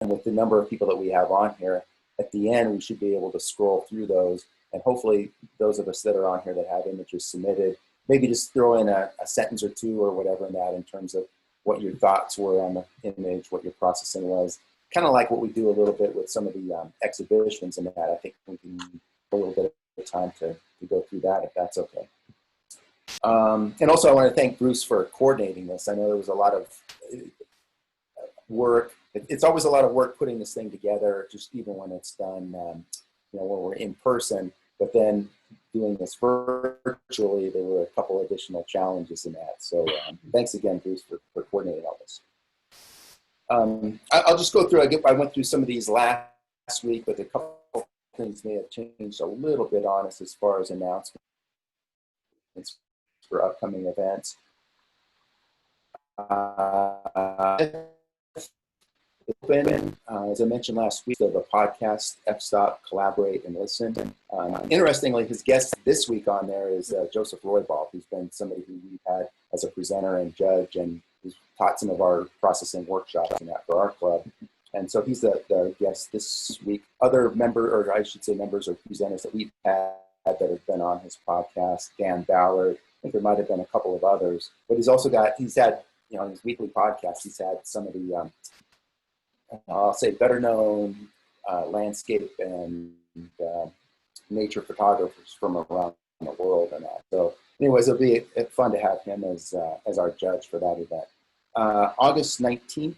with the number of people that we have on here, at the end, we should be able to scroll through those. And hopefully those of us that are on here that have images submitted, maybe just throw in a sentence or two or whatever in that in terms of what your thoughts were on the image, what your processing was. Kind of like what we do a little bit with some of the exhibitions and that. I think we can need a little bit of time to go through that if that's okay. And also I want to thank Bruce for coordinating this. I know there was a lot of work. It's always a lot of work putting this thing together, just even when it's done, when we're in person, but then doing this virtually, there were a couple additional challenges in that. So thanks again, Bruce, for coordinating all this. I'll just go through, I went through some of these last week, but a couple things may have changed a little bit on us as far as announcements for upcoming events. As I mentioned last week, the podcast, F-Stop, Collaborate, and Listen. Interestingly, his guest this week on there is Joseph Roybal, who's been somebody who we've had as a presenter and judge, and who's taught some of our processing workshops and that for our club. And so he's the guest this week. Other members or presenters that we've had that have been on his podcast, Dan Ballard. I think there might have been a couple of others, but he's had, in his weekly podcast, he's had some of the, I'll say better known landscape and nature photographers from around the world and that. So anyways, it'll be fun to have him as our judge for that event. August 19th,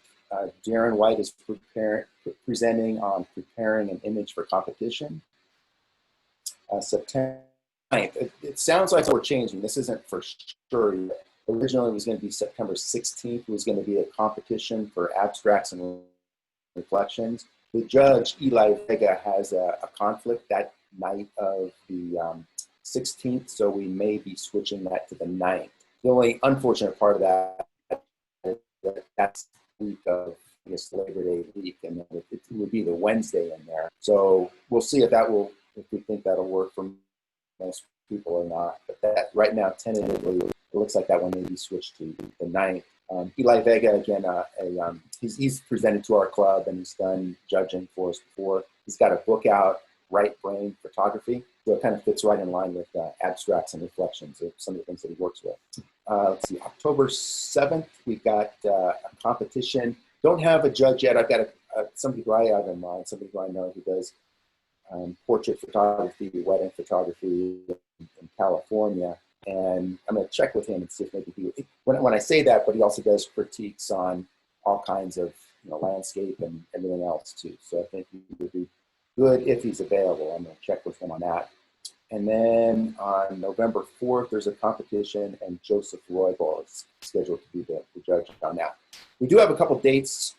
Darren White is presenting on preparing an image for competition. September 9th, it sounds like we're changing. This isn't for sure yet. Originally it was going to be September 16th. It was going to be a competition for abstracts and reflections. The judge, Eli Vega, has a conflict that night of the 16th, so we may be switching that to the 9th. The only unfortunate part of that is that that's the week of, I guess, Labor Day week, and it would be the Wednesday in there. So we'll see if we think that'll work for most people or not. But that right now, tentatively, it looks like that one may be switched to the 9th. Eli Vega, again, he's presented to our club and he's done judging for us before. He's got a book out, Right Brain Photography. So it kind of fits right in line with abstracts and reflections of some of the things that he works with. Let's see, October 7th, we've got a competition. Don't have a judge yet. I've got somebody who I have in mind, somebody who I know who does portrait photography, wedding photography in California. And I'm going to check with him and see if maybe when I say that, but he also does critiques on all kinds of landscape and everything else too. So I think he would be good if he's available. I'm going to check with him on that. And then on November 4th, there's a competition, and Joseph Roybal is scheduled to be the judge on that. We do have a couple dates.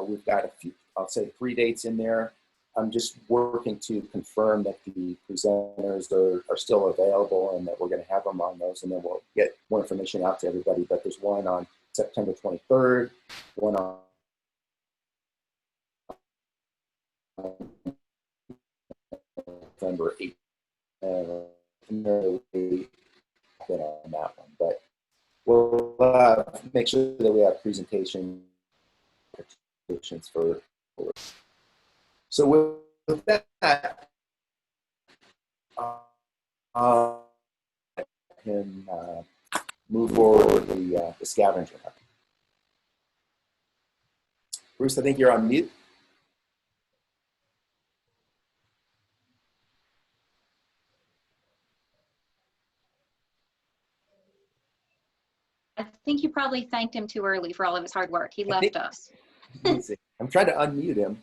We've got a few, I'll say 3 dates in there. I'm just working to confirm that the presenters are still available and that we're going to have them on those, and then we'll get more information out to everybody. But there's one on September 23rd, one on November 8th. On that one, but we'll make sure that we have presentations for. So with that, can move forward the scavenger. Bruce, I think you're on mute. I think you probably thanked him too early for all of his hard work. He left us. I'm trying to unmute him.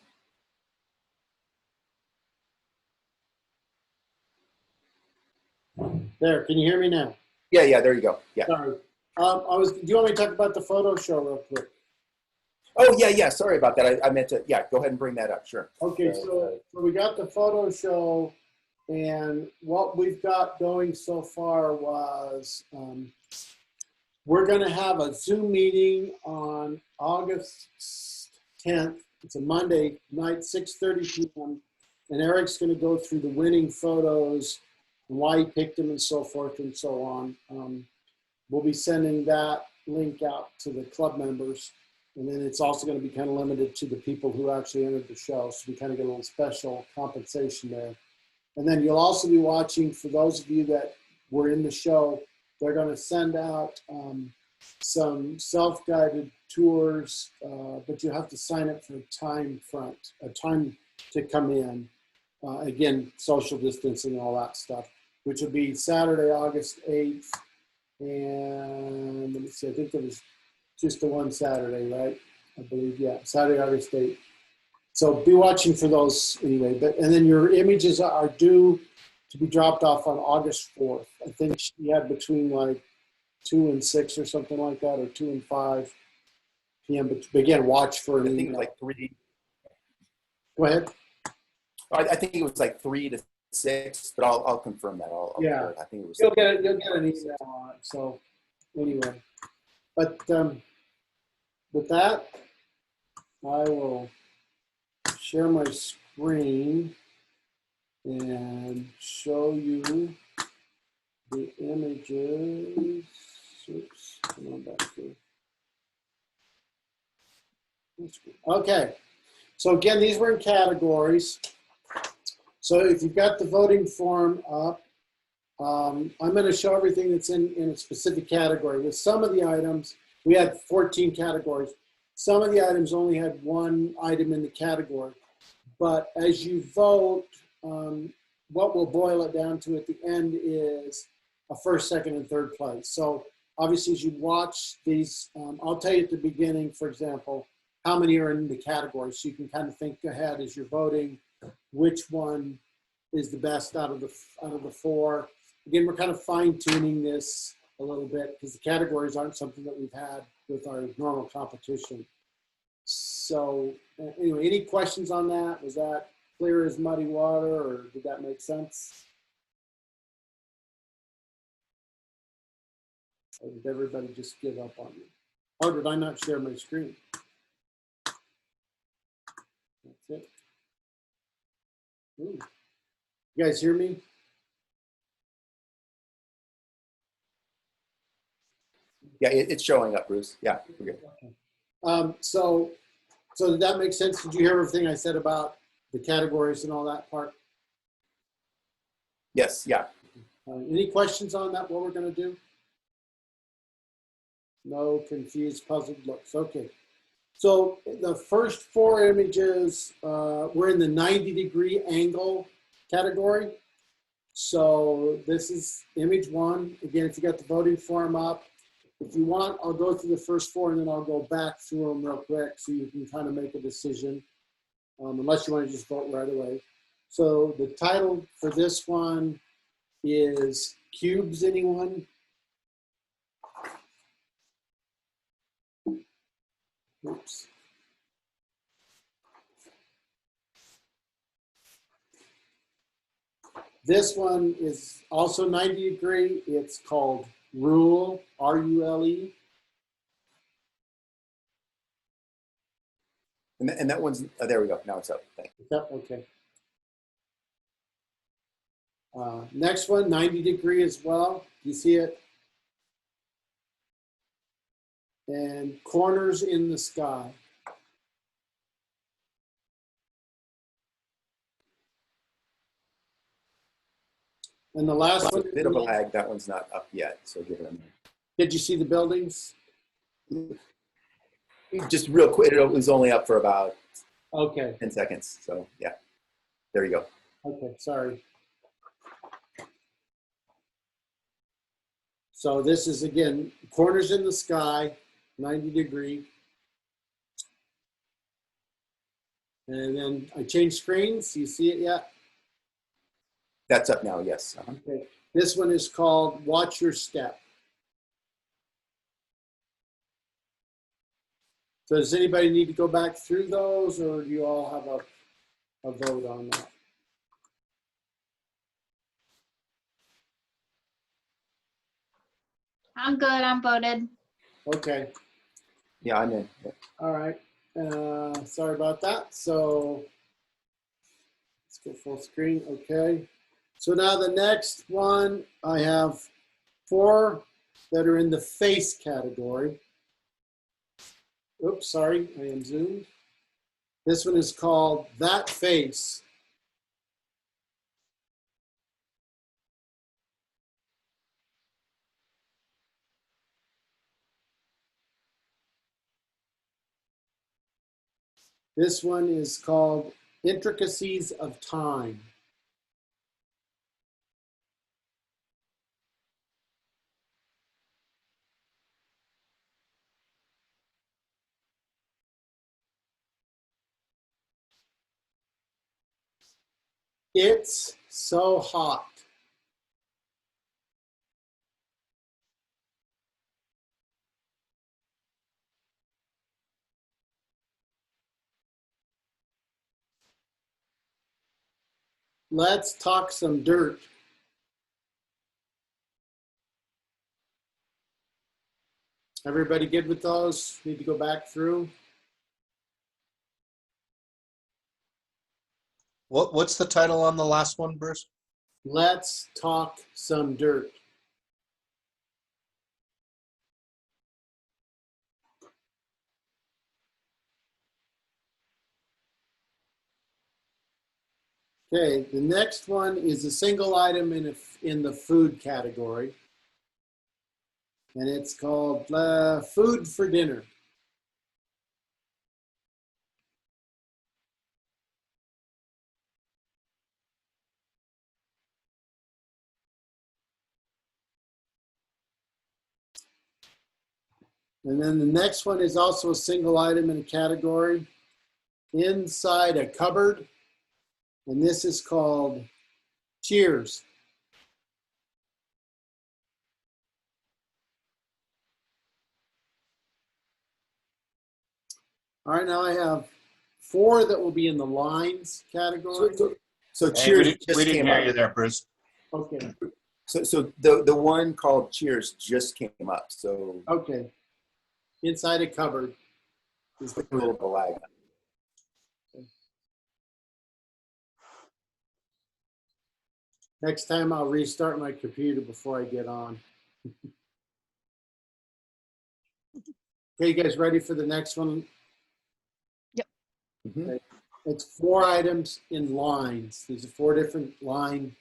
There, can you hear me now? Yeah, there you go. Yeah. Sorry. Do you want me to talk about the photo show real quick? Oh, yeah, sorry about that. I meant to, go ahead and bring that up, sure. Okay, so we got the photo show, and what we've got going so far was we're going to have a Zoom meeting on August 10th. It's a Monday night, 6:30 p.m. And Eric's going to go through the winning photos and why he picked them and so forth and so on. We'll be sending that link out to the club members. And then it's also going to be kind of limited to the people who actually entered the show. So we kind of get a little special compensation there. And then you'll also be watching, for those of you that were in the show, they're going to send out some self-guided tours, but you have to sign up for a time to come in. Again, social distancing and all that stuff, which will be Saturday, August 8th. And let me see, I think it was just the one Saturday, right? I believe, yeah, Saturday, August 8th. So be watching for those anyway. And then your images are due to be dropped off on August 4th. I think she had between like 2 and 6 or something like that, or 2 and 5 p.m. But again, watch for an I think email. it was like 3. Go ahead. I think it was like 3 to 6, but I'll confirm that. Yeah. I think it was. You'll get an email on it. So anyway, but with that, I will share my screen and show you the images. Oops, come on back here. Okay, so again, these were in categories. So if you've got the voting form up, I'm going to show everything that's in a specific category. With some of the items, we had 14 categories. Some of the items only had one item in the category. But as you vote, what we'll boil it down to at the end is a first, second, and third place. So obviously, as you watch these, I'll tell you at the beginning, for example, how many are in the category. So you can kind of think ahead as you're voting, which one is the best out of the 4. Again, we're kind of fine tuning this a little bit because the categories aren't something that we've had with our normal competition. So anyway, any questions on that? Was that clear as muddy water, or did that make sense? Or did everybody just give up on me? Or did I not share my screen? That's it. Ooh. You guys hear me? Yeah, it's showing up, Bruce. Yeah, we're good. Okay. So did that make sense? Did you hear everything I said about the categories and all that part? Yes, yeah. Any questions on that, what we're going to do? No confused, puzzled looks. Okay. So the first 4 images were in the 90-degree angle category. So this is image 1. Again, if you got the voting form up, if you want, I'll go through the first 4 and then I'll go back through them real quick so you can kind of make a decision, unless you want to just vote right away. So the title for this one is Cubes, anyone? Oops. This one is also 90-degree. It's called Rule, R-U-L-E. And that one's, there we go. Now it's up. Thank you. Yep, okay. Next one, 90-degree as well. You see it? And Corners in the Sky. And the last one. A bit of a lag. That one's not up yet, so give it a minute. Did you see the buildings? Just real quick, it was only up for about Okay. 10 seconds. So yeah, there you go. Okay, sorry. So this is, again, Corners in the Sky, 90-degree. And then I changed screens. You see it yet? That's up now, yes. Okay. This one is called Watch Your Step. So does anybody need to go back through those, or do you all have a vote on that? I'm good. I'm voted. Okay. Yeah, I'm in. Yeah. All right. Sorry about that. So let's go full screen. Okay. So now the next one, I have 4 that are in the face category. Oops, sorry, I am zoomed. This one is called That Face. This one is called Intricacies of Time. It's so hot. Let's talk some dirt. Everybody good with those? Need to go back through? What's the title on the last one, Bruce? Let's talk some dirt. Okay, the next one is a single item in the food category. And it's called Food for Dinner. And then the next one is also a single item in a category inside a cupboard. And this is called Cheers. All right, now I have 4 that will be in the lines category. So Hey, Cheers we just didn't came hear up. you there, Bruce. Okay, So the one called Cheers just came up. So okay. Inside a cupboard is the a little bit of lag. Next time I'll restart my computer before I get on. Okay, you guys ready for the next one? Mhm. It's 4 items in lines. These are 4 different lines.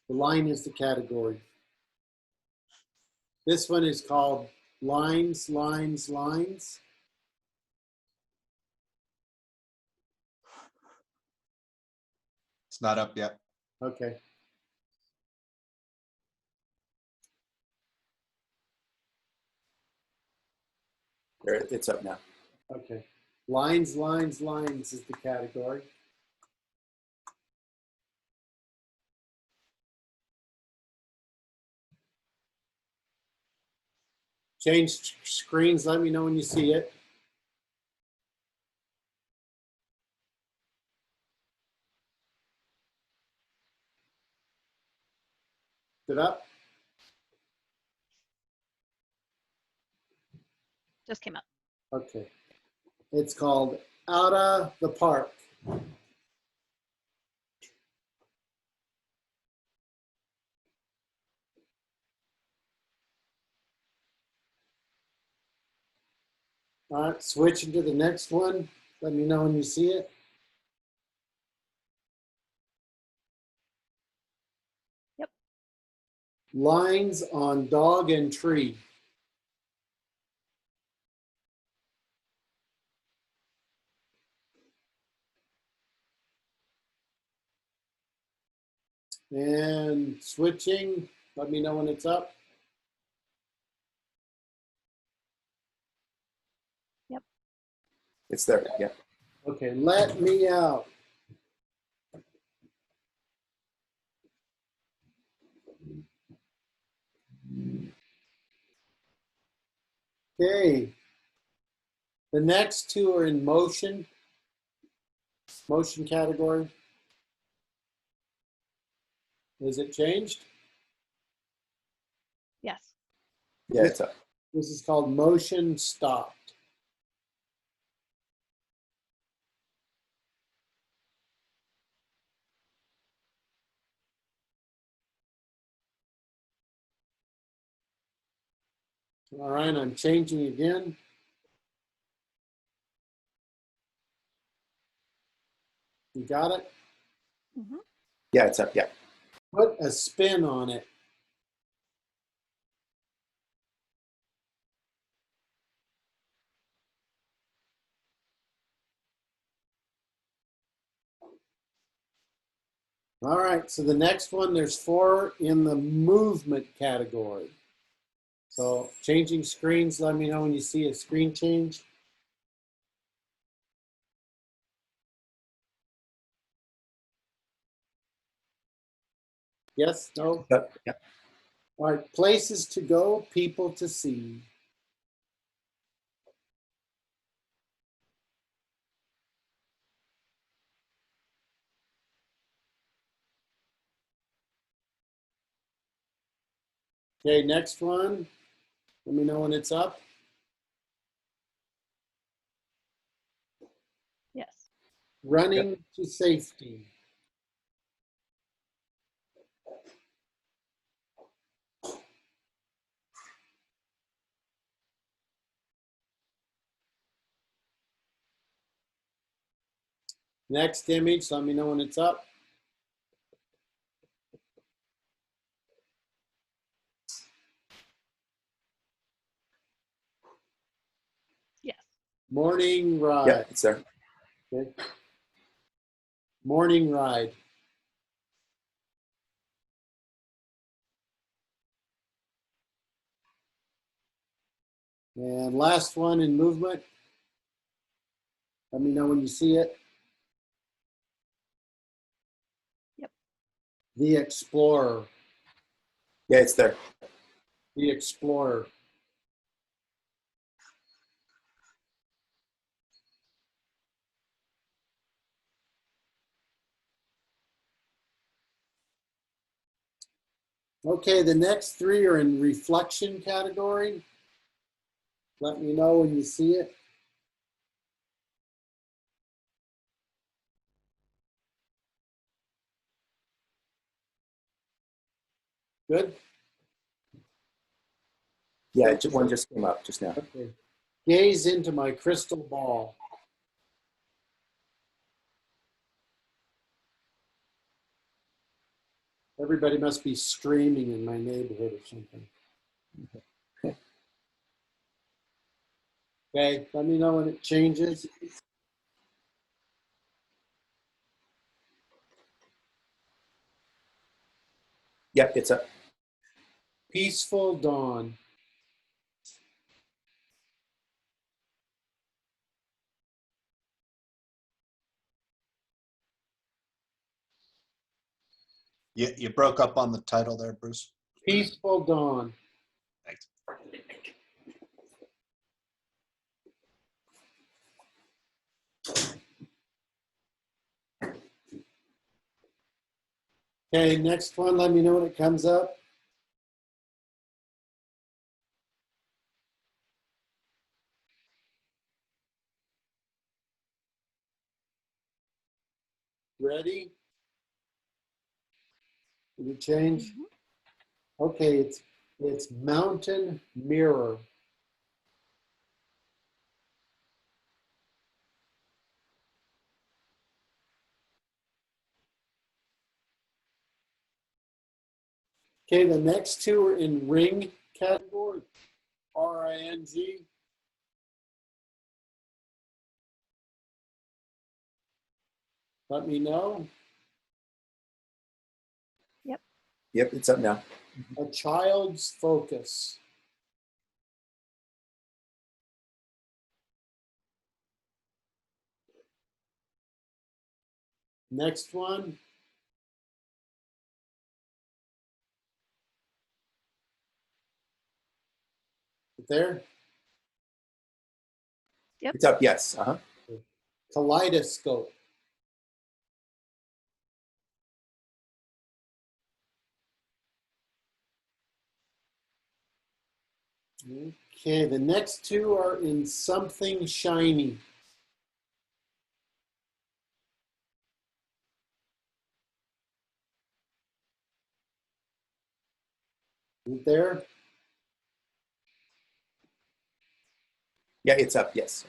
The line is the category. This one is called Lines, Lines, Lines. It's not up yet. Okay. There, it's up now. Okay. Lines, Lines, Lines is the category. Change screens. Let me know when you see it. Is it up? Just came up. Okay. It's called Out of the Park. All right, switching to the next one. Let me know when you see it. Yep. Lines on dog and tree. And switching, let me know when it's up. It's there. Yeah. Okay, let me out. Okay. The next 2 are in motion category. Is it changed? Yes. Yeah, it's up. This is called motion stopped. All right, I'm changing again. You got it? Mhm. Yeah, it's up. Yeah. Put a spin on it. All right, so the next one, there's 4 in the movement category. So changing screens, let me know when you see a screen change. Yes, no? Yep. Yeah. All right, places to go, people to see. Okay, next one. Let me know when it's up. Yes. Running to safety. Next image, let me know when it's up. Yes. Morning Yeah, ride. it's there. Okay. Morning ride. And last one in movement. Let me know when you see it. Yep. The Explorer. Yeah, it's there. The Explorer. Okay, the next 3 are in reflection category. Let me know when you see it. Good? Yeah, one just came up just now. Okay. Gaze into my crystal ball. Everybody must be screaming in my neighborhood or something. Okay, let me know when it changes. Yep, it's up. Peaceful dawn. You broke up on the title there, Bruce. Peaceful dawn. Thanks. Okay, next one, let me know when it comes up. Ready? Did it change? Mhm. Okay, it's mountain mirror. Okay, the next 2 are in ring category. R-I-N-G. Let me know. Yep, it's up now. A child's focus. Next one. There. Yep. It's up. Yes. Uh-huh. Kaleidoscope. Okay, the next 2 are in something shiny. There. Yeah, it's up. Yes.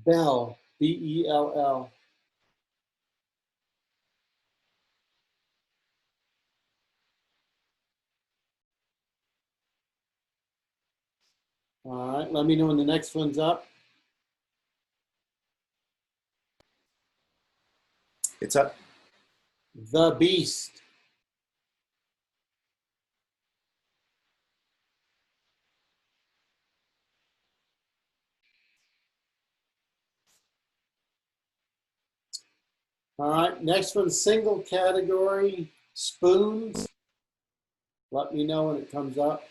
Bell. B-E-L-L. All right, let me know when the next one's up. It's up. The Beast. All right, next one, single category, spoons. Let me know when it comes up.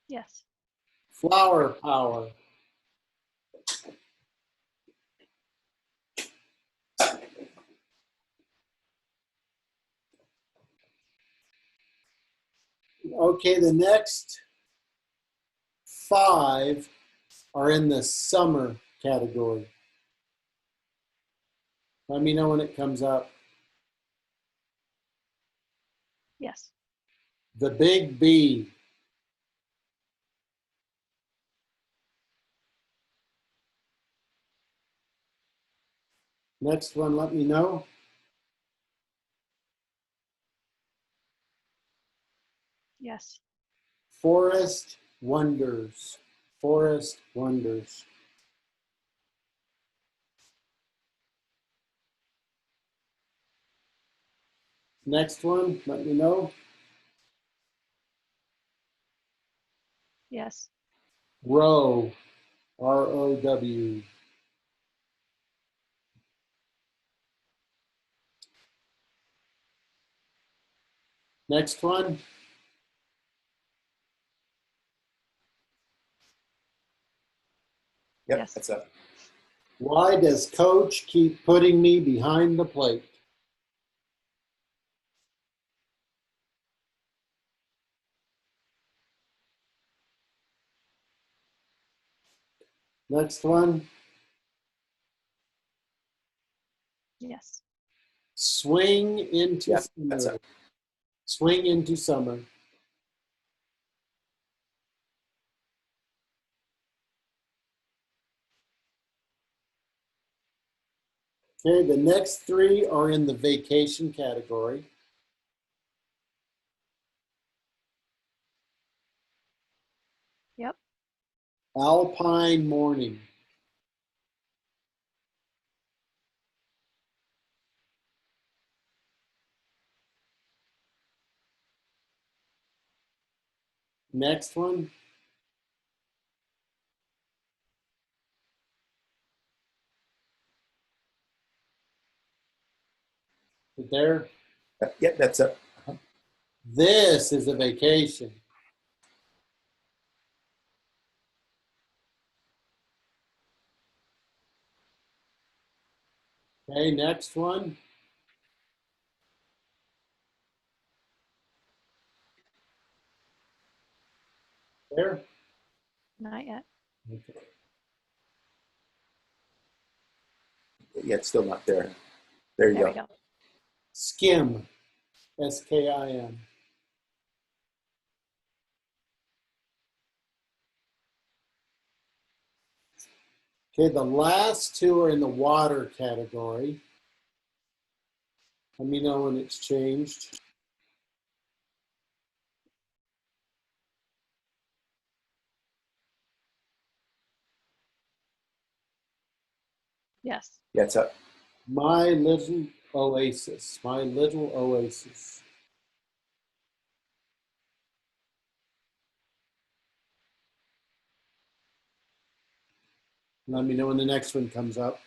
Yes. Flower power. Okay, the next 5 are in the summer category. Let me know when it comes up. Yes. The Big B. Next one, let me know. Yes. Forest Wonders. Forest Wonders. Next one, let me know. Yes. Row. ROW. Next one. Yep, Yes. that's up. Why does coach keep putting me behind the plate? Next one. Yes. Swing into Yeah, that's summer. up. Swing into summer. Okay, the next 3 are in the vacation category. Yep. Alpine morning. Next one. There. Yep, that's up. This is a vacation. Okay, next one. There. Not yet. Okay. Yeah, it's still not there. There you There go. we go. Skim. SKIM. Okay, the last 2 are in the water category. Let me know when it's changed. Yes. Yeah, it's up. My little oasis. My little oasis. Let me know when the next one comes up.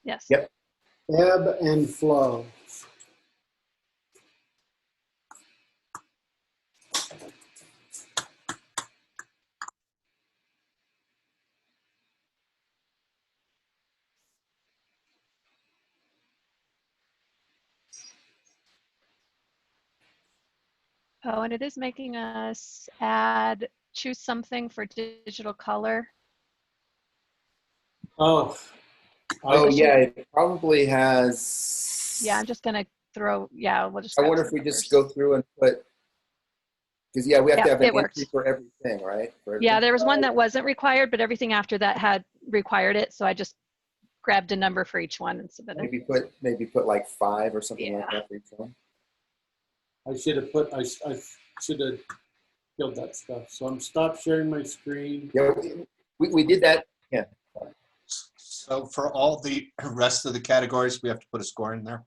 Yes. Yep. Ebb and flow. Oh, and it is making us choose something for digital color. Oh, Oh, I, yeah, it probably has. Yeah, I'm just gonna we'll just I grab wonder some if we just go numbers. through and put Because yeah, we have to Yeah, have an it worked. entry for everything, right? For Yeah, everything. there was one that wasn't required, but everything after that had required it. So I just grabbed a number for each one and submitted. Maybe put like 5 or something like Yeah. that for each one. I should have killed that stuff. So I'm stop sharing my screen. Yeah, we did that. Yeah. So for all the rest of the categories, we have to put a score in there?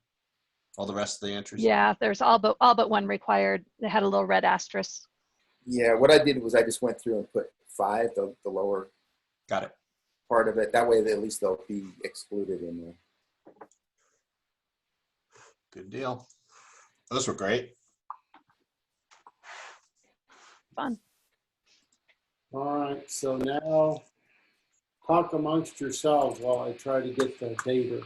All the rest of the entries? Yeah, there's all but one required. They had a little red asterisk. Yeah, what I did was I just went through and put 5, the lower Got it. part of it. That way, at least they'll be excluded in there. Good deal. Those were great. Fun. All right, so now talk amongst yourselves while I try to get the data.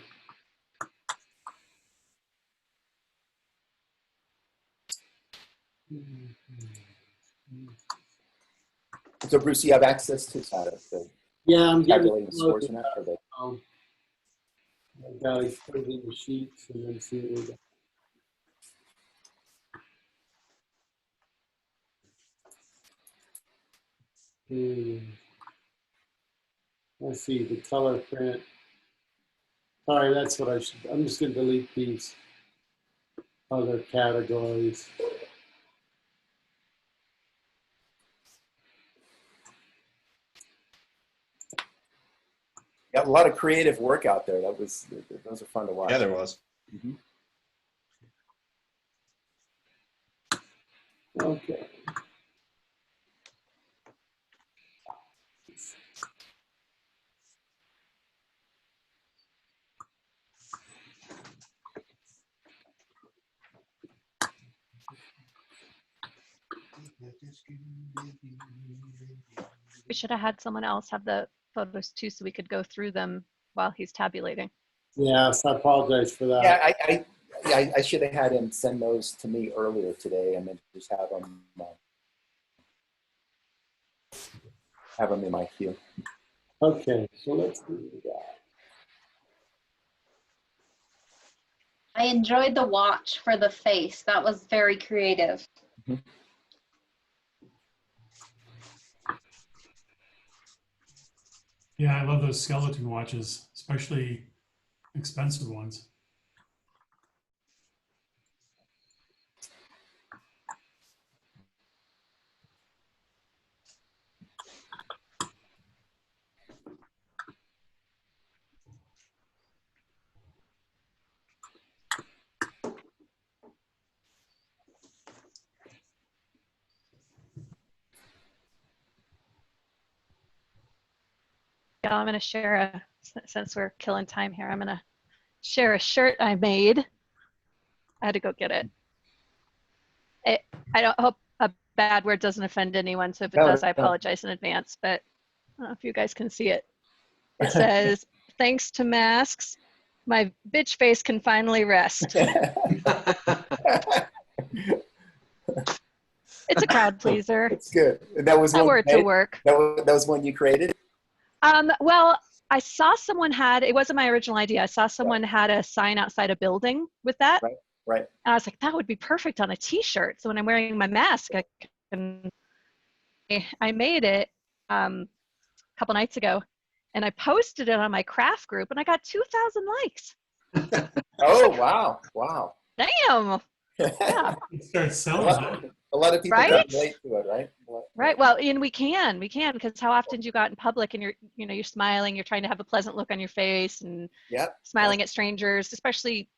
So, Bruce, you have access to the Yeah, I'm getting calculating scores and that for the. I gotta put it in the sheets and then see what we got. Let's see, the color print. All right, that's what I should, I'm just gonna delete these other categories. Got a lot of creative work out there. Those are fun to watch. Yeah, there was. Mm-hmm. Okay. We should have had someone else have the photos too, so we could go through them while he's tabulating. Yes, I apologize for that. Yeah, I should have had him send those to me earlier today, and then just have them in my queue. Okay, so let's do that. I enjoyed the watch for the face. That was very creative. Mm-hmm. Yeah, I love those skeleton watches, especially expensive ones. Yeah, I'm gonna share since we're killing time here, I'm gonna share a shirt I made. I had to go get it. I don't hope a bad word doesn't offend anyone, so if it does, I apologize in advance, but I don't know if you guys can see it. It says, thanks to masks, my bitch face can finally rest. It's a crowd pleaser. It's good. That was That word to work. That was one you created? Well, I saw someone it wasn't my original idea. I saw someone had a sign outside a building with that. Right. And I was like, that would be perfect on a t-shirt. So when I'm wearing my mask, I made it a couple nights ago and I posted it on my craft group and I got 2,000 likes. Oh, wow. Wow. Damn. Yeah. Start selling a lot of people right? can relate to it, right? Right. Well, and we can because how often do you go out in public and you're smiling, you're trying to have a pleasant look on your face and smiling at strangers, especially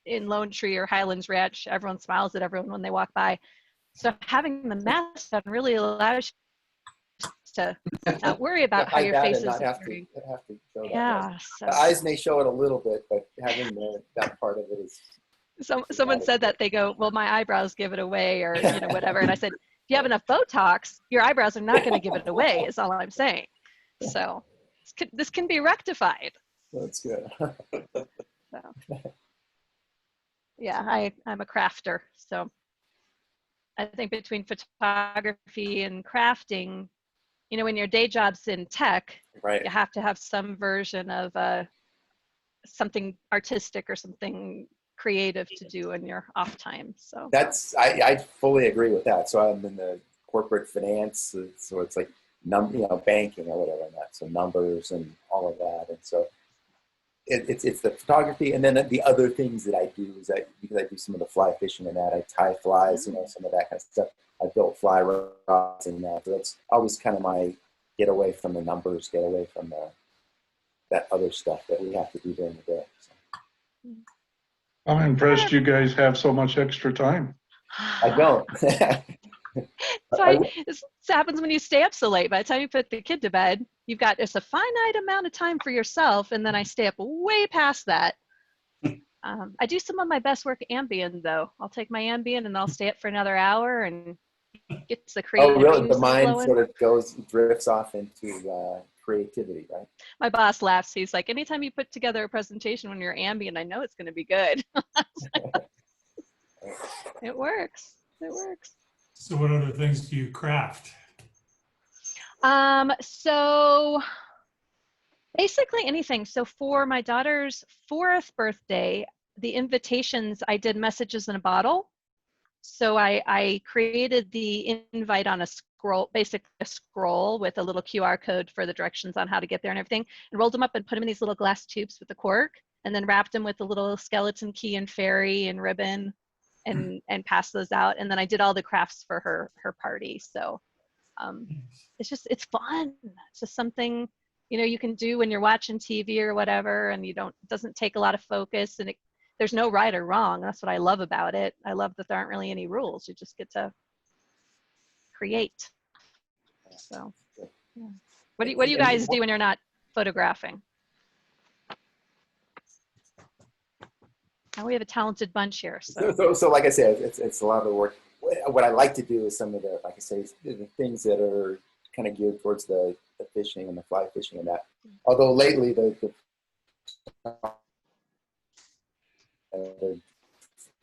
in Lone Tree or Highlands Ranch, everyone smiles at everyone when they walk by. So having the mask on really allows you to not worry about how your face is appearing. Yeah. The eyes may show it a little bit, but having that part of it is. Someone said that they go, well, my eyebrows give it away or whatever. And I said, if you have enough Botox, your eyebrows are not going to give it away is all I'm saying. So this can be rectified. That's good. So, yeah, I'm a crafter. So I think between photography and crafting, when your day job's in tech, you have to have some version of something artistic or something creative to do in your off time. So I fully agree with that. So I'm in the corporate finance, so it's like banking or whatever, and that. So numbers and all of that, and so it's the photography, and then the other things that I do is because I do some of the fly fishing and that, I tie flies, some of that kind of stuff. I built fly rods and that. So that's always kind of my get away from the numbers, get away from that other stuff that we have to do during the day. So. I'm impressed you guys have so much extra time. I don't. This happens when you stay up so late. By the time you put the kid to bed, you've got just a finite amount of time for yourself, and then I stay up way past that. I do some of my best work ambient, though. I'll take my ambient and I'll stay up for another hour and get the creative. Oh, really? The mind sort of drifts off into creativity, right? My boss laughs. He's like, anytime you put together a presentation when you're ambient, I know it's going to be good. It works. It works. So what other things do you craft? So basically anything. So for my daughter's 4th birthday, the invitations, I did messages in a bottle. So I created the invite on a scroll, basically a scroll with a little QR code for the directions on how to get there and everything, and rolled them up and put them in these little glass tubes with the cork, and then wrapped them with a little skeleton key and fairy and ribbon, and passed those out. And then I did all the crafts for her party. So it's fun. It's just something, you can do when you're watching TV or whatever, and it doesn't take a lot of focus, and there's no right or wrong. That's what I love about it. I love that there aren't really any rules. You just get to create. So, yeah. What do you guys do when you're not photographing? And we have a talented bunch here. So like I said, it's a lot of the work. What I like to do is some of the, like I say, the things that are kind of geared towards the fishing and the fly fishing and that. Although lately the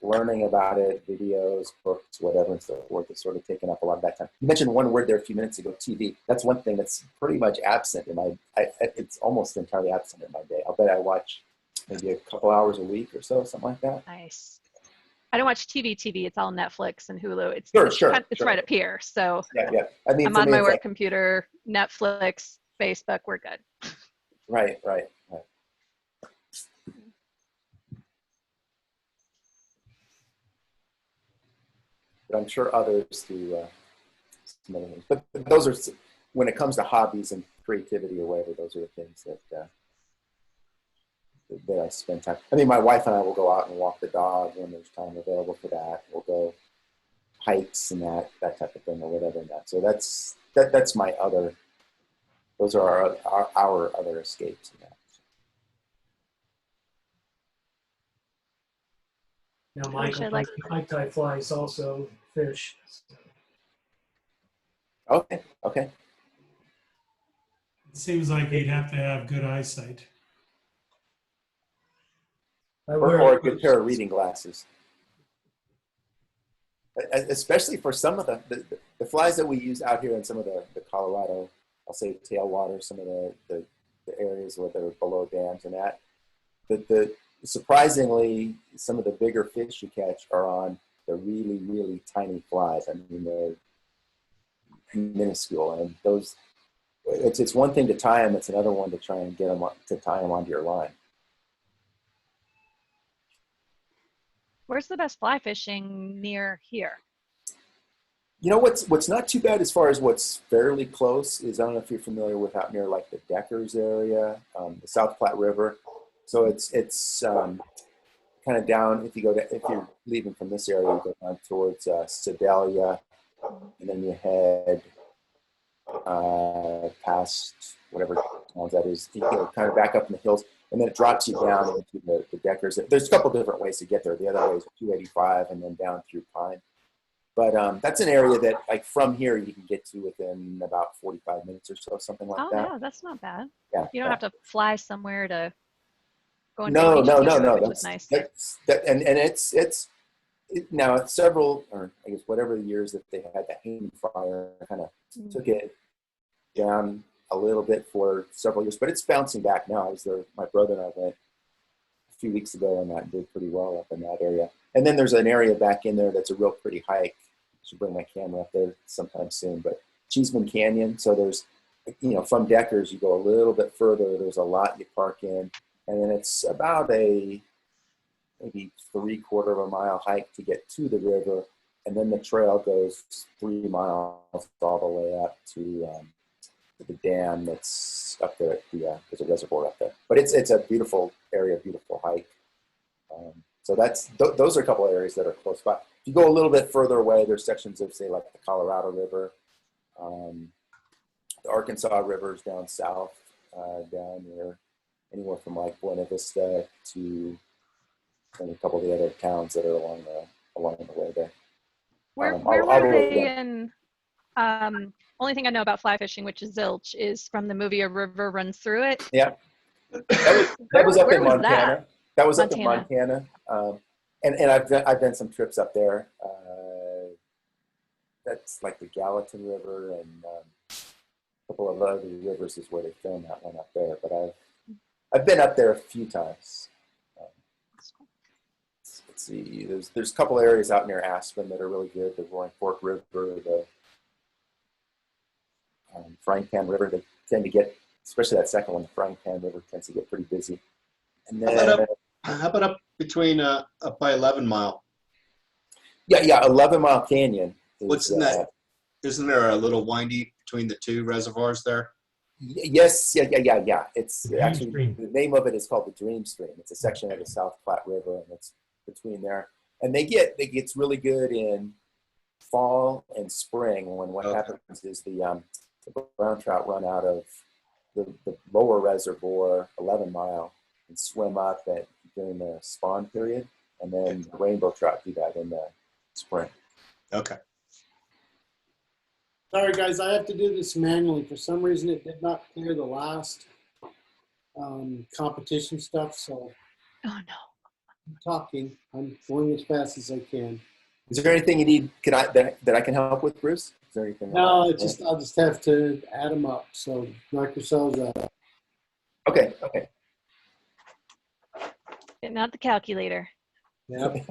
learning about it, videos, books, whatever, and so forth, has sort of taken up a lot of that time. You mentioned one word there a few minutes ago, TV. That's one thing that's pretty much absent in my, it's almost entirely absent in my day. I'll bet I watch maybe a couple hours a week or so, something like that. Nice. I don't watch TV. It's all Netflix and Hulu. It's sure. Right up here. So yeah. I mean, I'm on my work computer, Netflix, Facebook, we're good. Right. But I'm sure others do some other things. But those are, when it comes to hobbies and creativity or whatever, those are the things that I spend time. I mean, my wife and I will go out and walk the dog when there's time available for that. We'll go hikes and that type of thing or whatever. And that. So that's my other. Those are our other escapes in that. Now, Michael, I tie flies also, fish. Okay. It seems like you'd have to have good eyesight. Or a good pair of reading glasses. Especially for some of the flies that we use out here in some of the Colorado, I'll say tailwater, some of the areas where they're below dams and that. Surprisingly, some of the bigger fish you catch are on the really, really tiny flies. I mean, they're minuscule, and those. It's one thing to tie them; it's another one to try and get them to tie them onto your line. Where's the best fly fishing near here? What's not too bad as far as what's fairly close is, I don't know if you're familiar with out near like the Deckers area, the South Platte River. So it's kind of down, if you're leaving from this area, you go down towards Sedalia, and then you head past whatever towns that is, you go kind of back up in the hills, and then it drops you down into the Deckers. There's a couple different ways to get there. The other way is 285 and then down through Pine. But that's an area that, like, from here you can get to within about 45 minutes or so, something like that. Oh, yeah, that's not bad. Yeah, you don't have to fly somewhere to go into no. which is nice. Now it's several, or I guess whatever the years that they had the Hayden fire, kind of took it down a little bit for several years, but it's bouncing back now. I was there, my brother and I went a few weeks ago, and that did pretty well up in that area. And then there's an area back in there that's a real pretty hike should bring my camera up there sometime soon. But Cheeseman Canyon. So there's, from Deckers, you go a little bit further. There's a lot you park in, and then it's about a maybe 3/4 of a mile hike to get to the river, and then the trail goes 3 miles all the way up to the dam that's up there. There's a reservoir up there, but it's a beautiful area, beautiful hike. So those are a couple of areas that are close by. If you go a little bit further away, there's sections of, say, like the Colorado River, the Arkansas Rivers down south, down near anywhere from like Buena Vista to and a couple of the other towns that are along the way there. Where were they in? Only thing I know about fly fishing, which is zilch, is from the movie A River Runs Through It. Yeah, that was up in Montana. That was up in Montana. And I've done some trips up there. That's like the Gallatin River, and a couple of other rivers is where they filmed that one up there. But I've been up there a few times. Let's see, there's a couple areas out near Aspen that are really good. The Roaring Fork River, the Frying Pan River. They tend to get, especially that second one, the Frying Pan River tends to get pretty busy. And then how about up between up by 11 Mile? Yeah, 11 Mile Canyon. What's in that? Isn't there a little windy between the two reservoirs there? Yes, yeah. It's actually, Stream. the name of it is called the Dream Stream. It's a section of the South Platte River, and it's between there. And it's really good in fall and spring, when what happens is the brown trout run out of the lower reservoir, 11 Mile, and swim up during the spawn period, and then the rainbow trout do that in the spring. Okay. Sorry, guys, I have to do this manually. For some reason, it did not clear the last competition stuff, so Oh no. I'm talking. I'm going as fast as I can. Is there anything you need that I can help with, Bruce? Is there anything? No, I'll just have to add them up. So knock yourselves out. Okay. Getting out the calculator. Yep.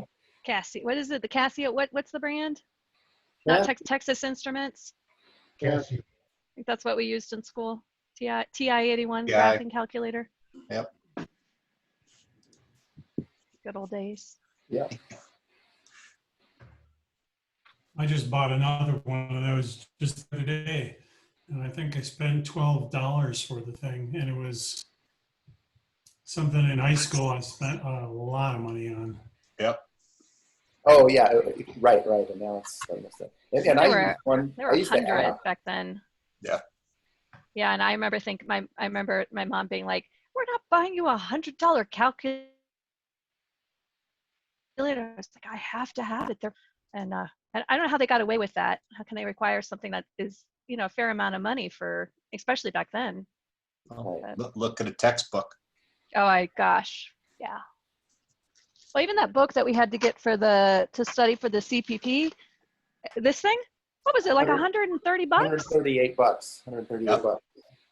Casio. What is it? The Casio. What's the brand? Not Texas Instruments. Cassie. I think that's what we used in school. TI-81 Yeah. graphing calculator. Yep. Good old days. Yeah. I just bought another one of those just the other day, and I think I spent $12 for the thing, and it was something in high school I spent a lot of money on. Yep. Oh yeah, right. And now it's almost up. And There I were used one. There were I used the 100 app. back then. Yeah. Yeah, and I remember my mom being like, "We're not buying you $100 calculator." I was like, "I have to have it there," and I don't know how they got away with that. How can they require something that is, a fair amount of money for, especially back then? Oh, look at a textbook. Oh my gosh, yeah. Well, even that book that we had to get to study for the CPP, this thing, what was it, like 130 bucks? 138 bucks. 138 Yep. bucks.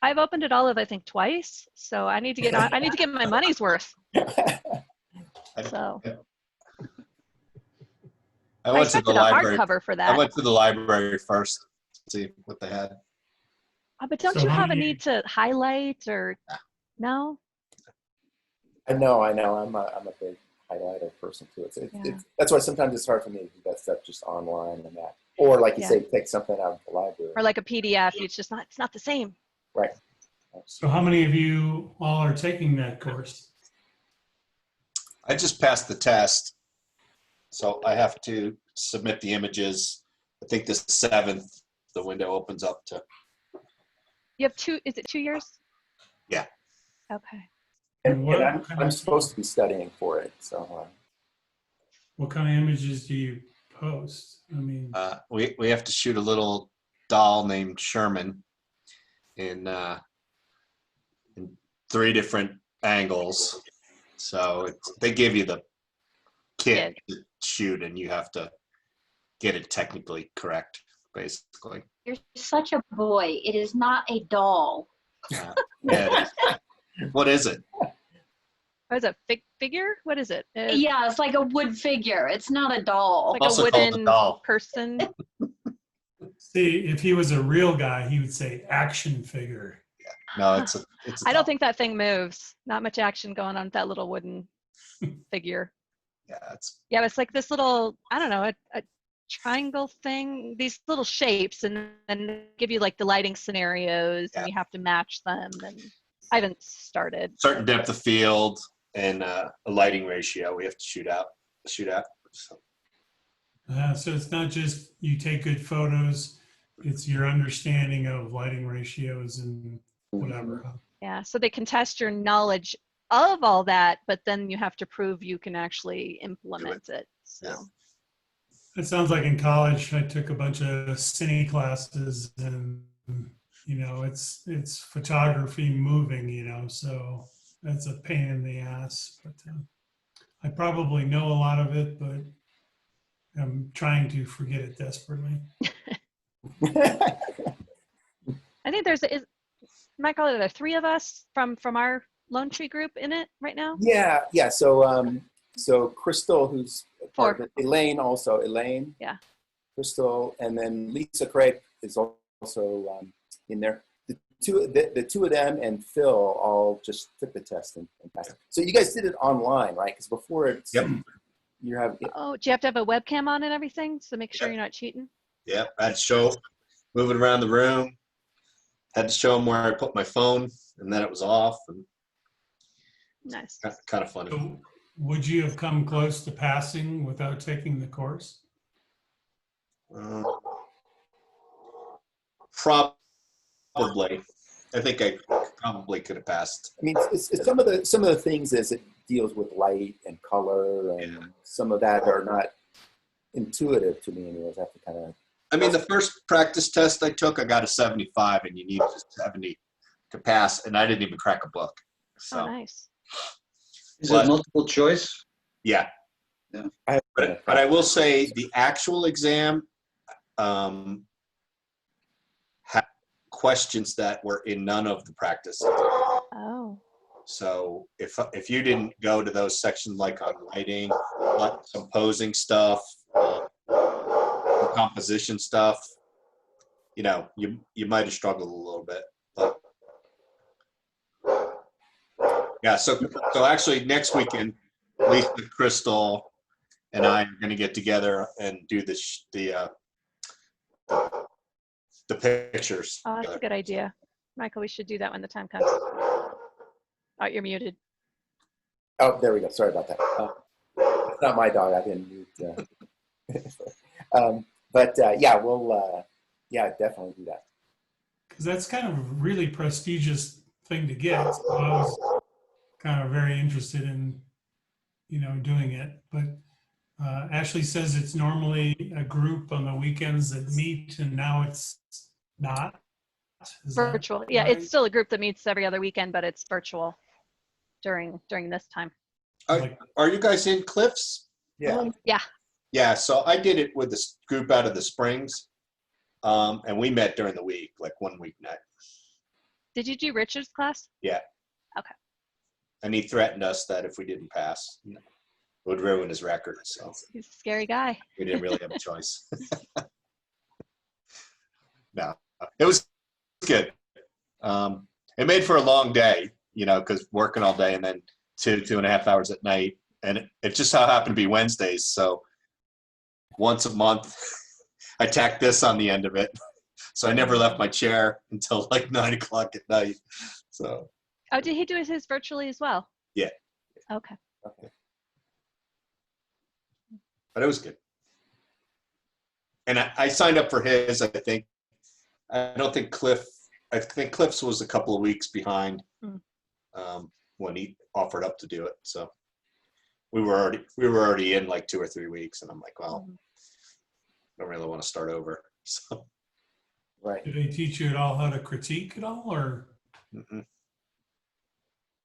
I've opened it all of, I think, twice. So I need to get my money's worth. So I I went to the expected a library. hardcover for I that. went to the library first to see what they had. But don't So you how have a many- need to highlight or no? I know. I'm a big highlighter person too. That's why sometimes it's hard for me to do that stuff just online and that, or like you say, take something out of the library. Or like a PDF, it's not the same. Right. So how many of you all are taking that course? I just passed the test, so I have to submit the images. I think the 7th, the window opens up to. You have is it 2 years? Yeah. Okay. And What I'm kind of- supposed to be studying for it, so. What kind of images do you post? I mean, We have to shoot a little doll named Sherman in 3 different angles. So they give you the kit to shoot, and you have to get it technically correct, basically. You're such a boy. It is not a doll. Yeah, it is. What is it? What is it? Figure? What is it? Yeah, it's like a wood figure. It's not a doll. Like Also a called a wooden doll. person. See, if he was a real guy, he would say action figure. No, it's a I don't doll. think that thing moves. Not much action going on with that little wooden figure. Yeah, it's Yeah, it's like this little, I don't know, a triangle thing, these little shapes, and then give you like the lighting scenarios, and you have to match them. And I haven't started. certain depth of field and a lighting ratio we have to shoot out. So, So it's not just you take good photos, it's your understanding of lighting ratios and whatever. huh? Yeah, so they can test your knowledge of all that, but then you have to prove you can actually implement it. So. Yeah. It sounds like in college I took a bunch of cine classes, and it's photography moving, so that's a pain in the ass. But I probably know a lot of it, but I'm trying to forget it desperately. I think Michael, are there 3 of us from our Lone Tree group in it right now? Yeah. So Crystal, who's part 4. of it, Elaine. Yeah. Crystal, and then Lisa Craig is also in there. The two of them and Phil all just took the test and passed. So you guys did it online, right? Because before it's you have. Oh, do you have to have a webcam on and everything to make sure you're not cheating? yeah, I had to show moving around the room. Had to show them where I put my phone, and then it was off, and Nice. kind of funny. So would you have come close to passing without taking the course? Probably. I think I probably could have passed. I mean, it's some of the things is it deals with light and color, and some of that are not intuitive to me. Anyways, I have to kind of. I mean, the first practice test I took, I got a 75, and you need a 70 to pass, and I didn't even crack a book. So, Oh, nice. Is it multiple choice? yeah. But I will say the actual exam had questions that were in none of the practices. Oh. So if you didn't go to those sections like on lighting, like some posing stuff, composition stuff, you might have struggled a little bit. But yeah, so actually next weekend, Lisa, Crystal, and I are going to get together and do the pictures. Oh, that's a good idea. Michael, we should do that when the time comes. Oh, you're muted. Oh, there we go. Sorry about that. It's not my dog. I didn't mute. But we'll definitely do that. Because that's kind of a really prestigious thing to get. So I was kind of very interested in, doing it. But Ashley says it's normally a group on the weekends that meet, and now it's not. Is that Virtual. Yeah, right? it's still a group that meets every other weekend, but it's virtual during this time. Are you guys in Cliffs? Yeah. Yeah. Yeah, so I did it with this group out of the Springs, and we met during the week, like one weeknight. Did you do Richard's class? Yeah. Okay. And he threatened us that if we didn't pass, it would ruin his record. So He's a scary guy. we didn't really have a choice. No, it was good. It made for a long day, because working all day and then 2.5 hours at night. And it just so happened to be Wednesdays. So once a month, I tacked this on the end of it. So I never left my chair until like 9 o'clock at night. So. Oh, did he do his virtually as well? Yeah. Okay. But it was good. And I signed up for his, I think. I think Cliff's was a couple of weeks behind when he offered up to do it. So we were already in like 2 or 3 weeks, and I'm like, well, I don't really want to start over. So. Right. Did they teach you at all how to critique at all, or?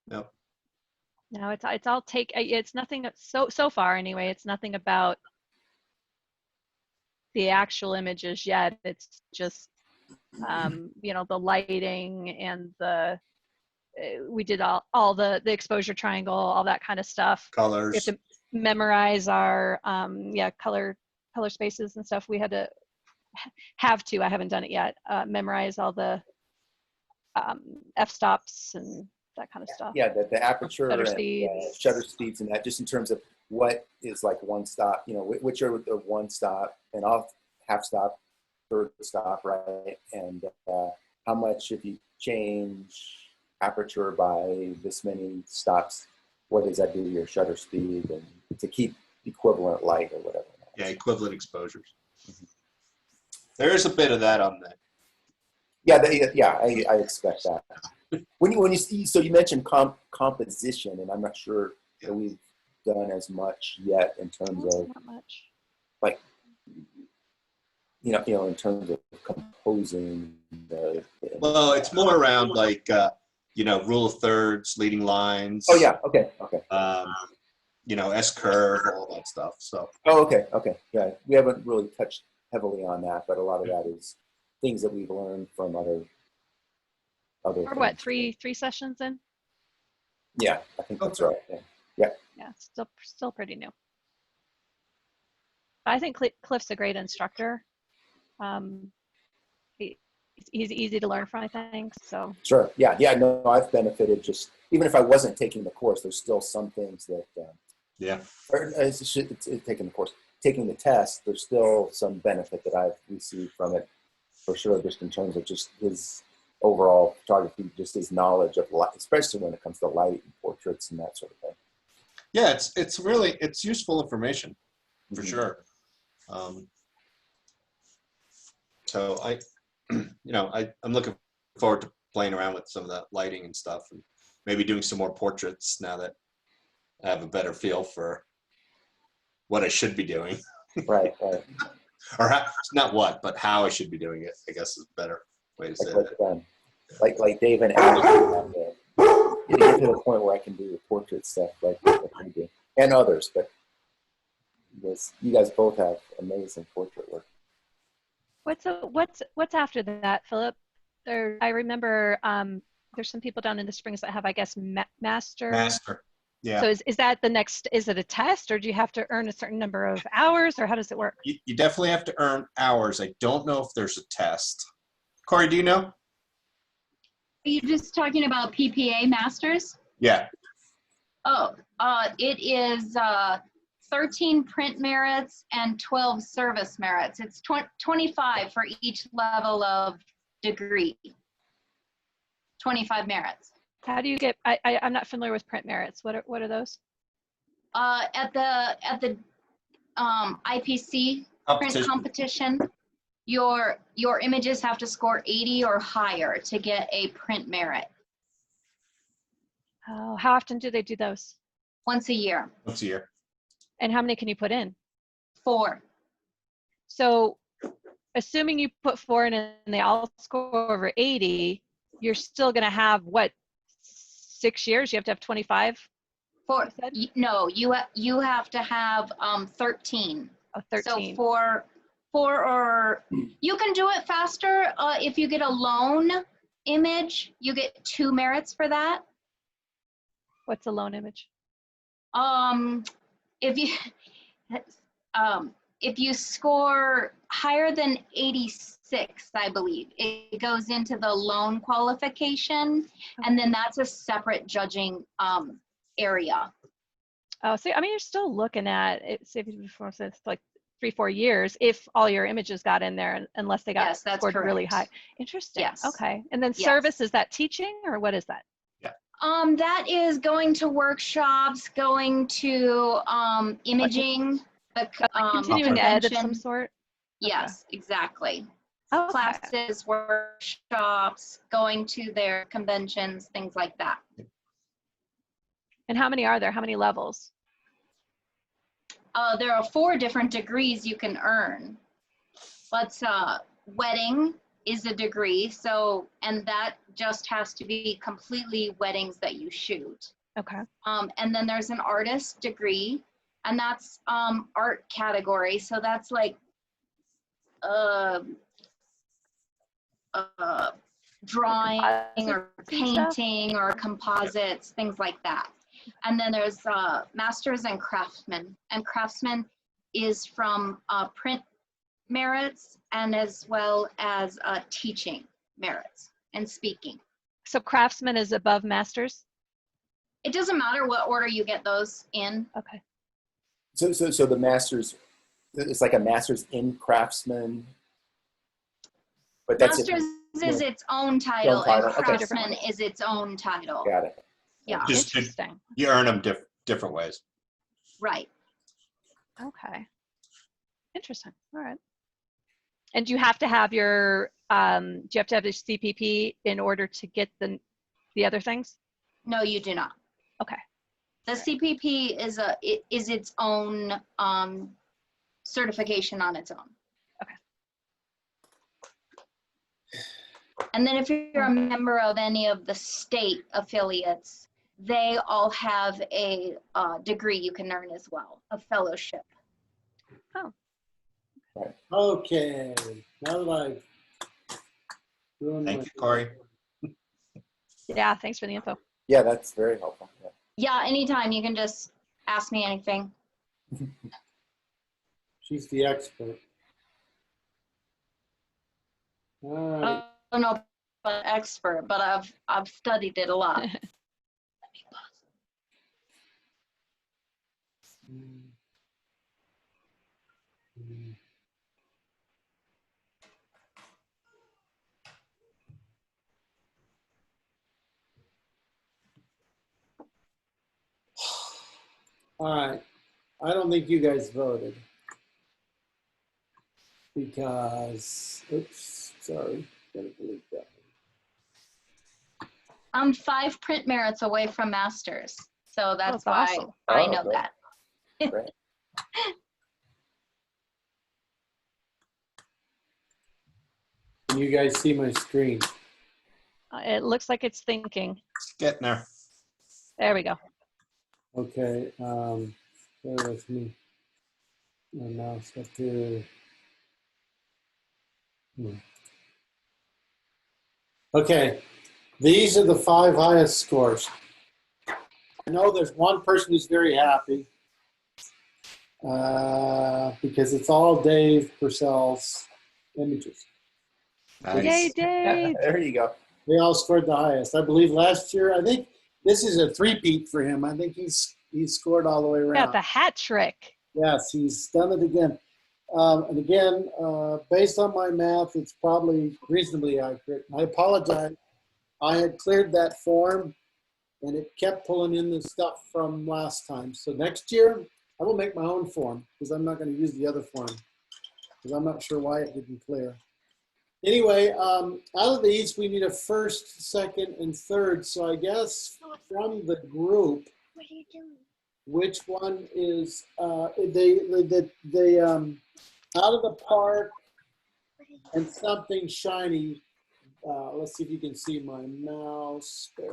No. No, it's all it's nothing so far anyway. It's nothing about the actual images yet. It's just the lighting and we did all the exposure triangle, all that kind of stuff. Colors. We have to memorize our color spaces and stuff. We had to have to, I haven't done it yet, memorize all the f-stops and that kind of stuff. Yeah, the aperture Shutter and speeds. shutter speeds and that, just in terms of what is like one stop, you know, which are the one stop and off half stop, third stop, right? And how much if you change aperture by this many stops, what does that do to your shutter speed and to keep equivalent light or whatever? Yeah, equivalent exposures. There is a bit of that on that. Yeah, I expect that. When you see, so you mentioned composition, and I'm not sure that we've done as much yet in terms of Not much. like you know in terms of composing the Well, it's more around like you know, rule of thirds, leading lines. Oh yeah, okay. You know, S curve, all that stuff. So. Oh okay. Yeah, we haven't really touched heavily on that, but a lot of that is things that we've learned from other. Or what, three sessions in? Yeah, I think that's right. Yeah. Yeah, still pretty new. I think Cliff's a great instructor. He's easy to learn from, I think. So. Sure. Yeah. No, I've benefited just even if I wasn't taking the course. There's still some things that. Or it's taking the course, taking the test. There's still some benefit that I've received from it, for sure. Just in terms of just his overall photography, just his knowledge of light, especially when it comes to light and portraits and that sort of thing. Yeah, it's really useful information for sure. So I'm looking forward to playing around with some of that lighting and stuff, and maybe doing some more portraits now that I have a better feel for what I should be doing. Right. Or not what, but how I should be doing it, I guess is a better way to say it. Like Dave and Alex, to get to the point where I can do the portrait stuff like you do, and others, but you guys both have amazing portrait work. What's after that, Philip? I remember there's some people down in the Springs that have, I guess, master. Master. Yeah. So is that the next? Is it a test, or do you have to earn a certain number of hours, or how does it work? You definitely have to earn hours. I don't know if there's a test. Corey, do you know? Are you just talking about PPA Masters? Yeah. Oh, it is 13 print merits and 12 service merits. It's 25 for each level of degree. 25 merits. How do you get? I'm not familiar with print merits. What are those? At the IPC print competition, your images have to score 80 or higher to get a print merit. Oh, how often do they do those? Once a year. Once a year. And how many can you put in? 4. So assuming you put 4 in and they all score over 80, you're still going to have, what, 6 years? You have to have 25? No, you have to have 13. Oh, 13. So 4 or you can do it faster. If you get a loan image, you get 2 merits for that. What's a loan image? If you score higher than 86, I believe, it goes into the loan qualification, and then that's a separate judging area. Oh, so I mean, you're still looking at it. Say before, since like 3-4 years, if all your images got in there, unless they got scored really high. Interesting. Yes. Okay. And then service, is that teaching or what is that? That is going to workshops, going to imaging, continuing ed of some sort. Yes, exactly. Okay. Classes, workshops, going to their conventions, things like that. And how many are there? How many levels? There are 4 different degrees you can earn. But wedding is a degree, and that just has to be completely weddings that you shoot. Okay. And then there's an artist degree, and that's art category. So that's like drawing or painting or composites, things like that. And then there's masters and craftsmen. And craftsmen is from print merits and as well as teaching merits and speaking. So craftsman is above masters? It doesn't matter what order you get those in. Okay. So the master's, it's like a master's in craftsman, but that's Master's is its own Own title, title, and okay. craftsman is its own title. Got it. Yeah, Just Interesting. you earn them different ways. right. Okay. Interesting. All right. And do you have to have your do you have to have the CPP in order to get the other things? No, you do not. Okay. The CPP is its own certification on its own. Okay. And then if you're a member of any of the state affiliates, they all have a degree you can earn as well, a fellowship. Oh. Okay, now that I've ruined Thank my- you, Corey. Yeah, thanks for the info. Yeah, that's very helpful. Yeah. Yeah, anytime you can just ask me anything. She's the expert. All right. I don't know about expert, but I've studied it a lot. All right. I don't think you guys voted because, oops, sorry. Gotta delete that. I'm 5 print merits away from masters, so that's that's why awesome. I Oh, know great. that. Great. Can you guys see my screen? It looks like it's thinking. It's getting there. There we go. Okay, bear with me. My mouse up to. Okay, these are the 5 highest scores. I know there's one person who's very happy because it's all Dave Purcell's images. Nice. Yay, Dave! There you go. They all scored the highest. I believe last year, I think this is a three-peat for him. I think he's scored all the way around. Got the hat trick. Yes, he's done it again. And again, based on my math, it's probably reasonably accurate. I apologize. I had cleared that form, and it kept pulling in the stuff from last time. So next year, I will make my own form because I'm not going to use the other form because I'm not sure why it didn't clear. Anyway, out of these, we need a first, second, and third. So I guess from the group, What are you doing? which one is out of the park and something shiny? Let's see if you can see my mouse. There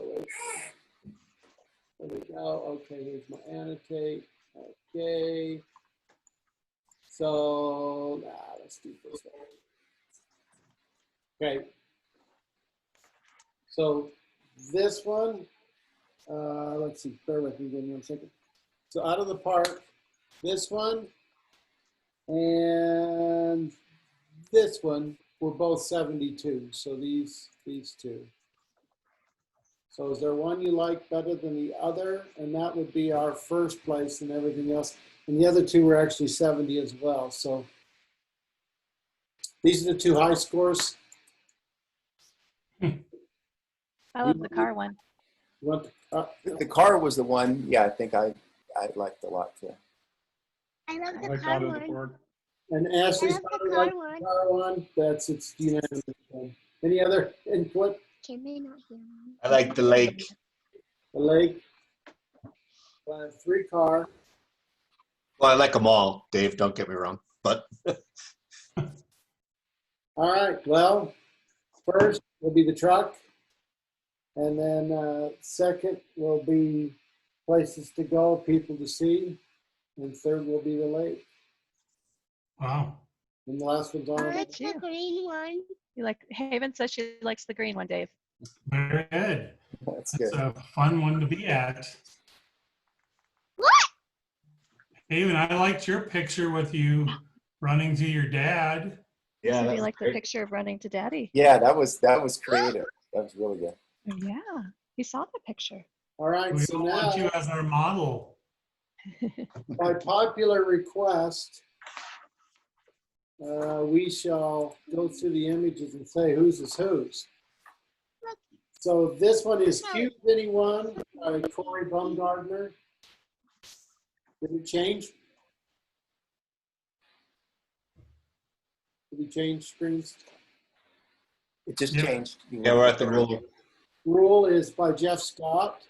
we go. Okay, here's my annotate. Okay. So let's do this one. Okay. So this one, let's see, bear with me, give me 1 second. So out of the park, this one and this one were both 72. So these two. So is there one you like better than the other? And that would be our first place and everything else. And the other two were actually 70 as well. So these are the 2 high scores. I love the car one. You want The car was the one, yeah, I think I liked a lot too. I love I the like car out of the one. board. and Ashley's I love the probably car like one. the car one. That's it's unanimous. Any other input? Can they not hear me? I like the lake. The lake. 3 car. Well, I like them all, Dave. Don't get me wrong. But All right. Well, first will be the truck, and then second will be places to go, people to see, and third will be the lake. Wow. And the last one's I on. like the green one. You like Haven says she likes the green one, Dave. Very good. That's That's good. a fun one to be at. What? Haven, I liked your picture with you Running to your dad. Yeah, Maybe that was like the great. picture of running to daddy. Yeah, that was creative. That was really good. Yeah, he saw the picture. All right, We so all want you now, as our model. by popular request, we shall go through the images and say whose is whose. So this one is Cute Anyone by Corey Baumgartner. Did it change? Did we change screens? It just Yep. changed. Yeah, we're at the rule. Rule is by Jeff Scott.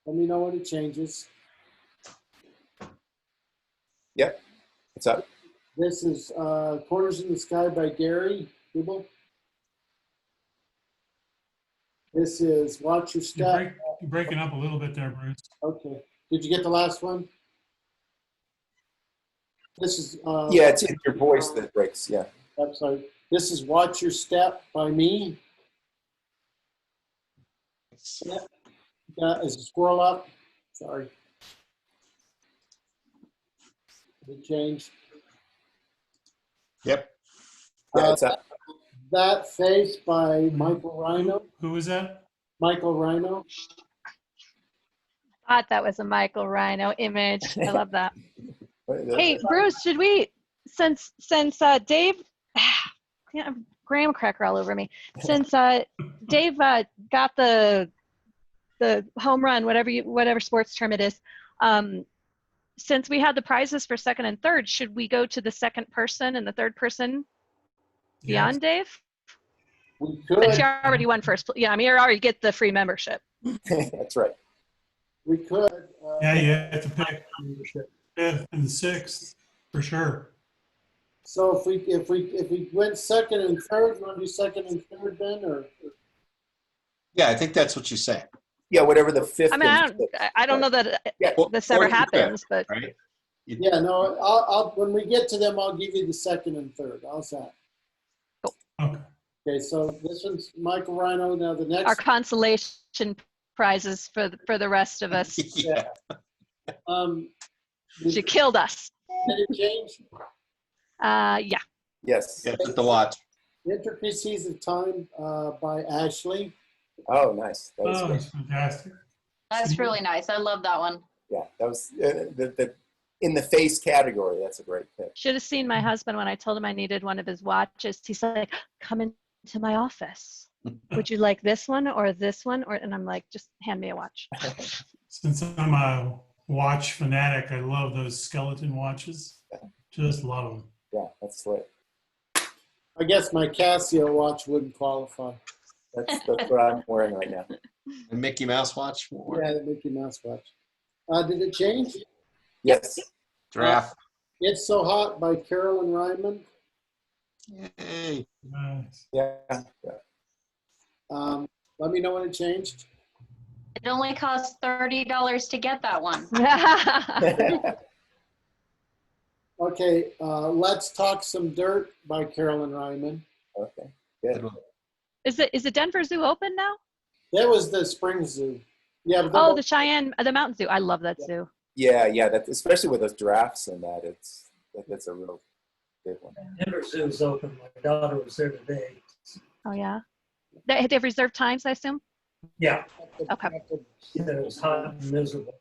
Let me know when it changes. Yep. What's up? This is Corners in the Sky by Gary Hubel. This is Watch Your Step. You're breaking up a little bit there, Bruce. Okay. Did you get the last one? This is. Yeah, it's in your voice that breaks. Yeah. I'm sorry. This is Watch Your Step by me. Is a squirrel up? Sorry. Did it change? Yep. Yeah, it's up. That Face by Michael Rhino. Who was that? Michael Rhino. Thought that was a Michael Rhino image. I love that. What- Hey, Bruce, should we, since Dave, yeah, graham cracker all over me. Since Dave got the home run, whatever sports term it is, since we had the prizes for second and third, should we go to the second person and the third person beyond Dave? We But you could. already won first. Yeah, I mean, you already get the free membership. That's right. We could. Yeah, you have to pick fifth and sixth for sure. So if we went second and third, you want to do second and third then, or? Yeah, I think that's what she's saying. Yeah, whatever the fifth. I mean, and sixth. I don't know that Yeah. this ever Or you could, happens, but right? Yeah, no. I'll when we get to them, I'll give you the second and third. How's that? Okay. Okay, so this one's Michael Rhino. Now the next. our consolation prizes for the rest of us. Yeah. She killed us. Did it change? Yeah. Yes. Yeah, it's the watch. Intricacies of Time by Ashley. Oh, nice. That was Oh, great. that's fantastic. That's really nice. I love that one. Yeah, that was the in the face category. That's a great pick. Should have seen my husband when I told him I needed one of his watches. He's like, come into my office. Would you like this one or this one? And I'm like, just hand me a watch. Since I'm a watch fanatic, I love those skeleton watches. Just love them. Yeah, that's slick. I guess my Casio watch wouldn't qualify. That's what I'm wearing right now. The Mickey Mouse watch. Yeah, the Mickey Mouse watch. Did it change? Yes. Giraffe. It's So Hot by Carolyn Ryman. Yay. Nice. Yeah. Let me know when it changed. It only costs $30 to get that one. Okay, Let's Talk Some Dirt by Carolyn Ryman. Okay. Good. Is the Denver Zoo open now? That was the Spring Zoo. Yeah. But Oh, the Cheyenne, the Mountain Zoo. I love that zoo. Yeah. That especially with those giraffes and that, that's a real good one. Denver Zoo's open. My daughter was there today. Oh, yeah. They've reserved times, I assume? Yeah. Okay. It was hot and miserable.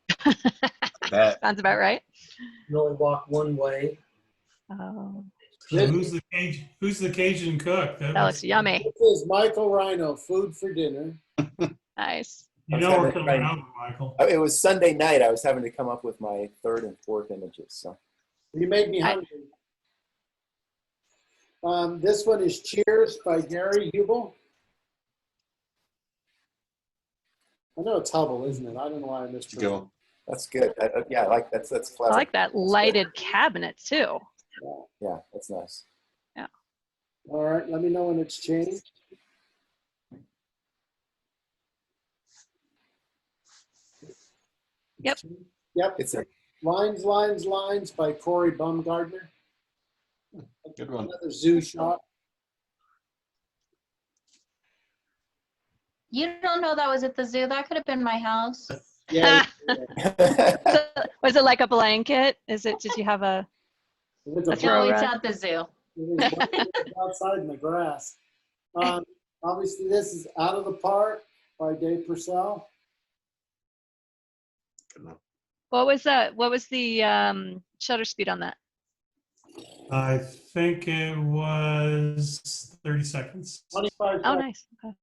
That. Sounds about right. You only walk one way. Oh, So who's the Cajun cook? that looks yummy. This is Michael Rhino, Food for Dinner. Nice. You know we're coming out, Michael. It was Sunday night. I was having to come up with my third and fourth images. So You made me hungry. This one is Cheers by Gary Hubel. I know it's Hubble, isn't it? I don't know why I missed it. Go. that's good. Yeah, I like that's I clever. like that lighted cabinet, too. Yeah, that's nice. All right, let me know when it's changed. Yep. Yep. It's a Lines, Lines, Lines by Corey Baumgartner. Good one. Another zoo shot. You don't know that was at the zoo. That could have been my house. Yeah. Was it like a blanket? Did you have a If it's a That's No, Throw it's rug. at the zoo. it's outside in the grass. Obviously, this is Out of the Park by Dave Purcell. What was the shutter speed on that? I think it was 30 seconds. 25 Oh, seconds. nice. Okay.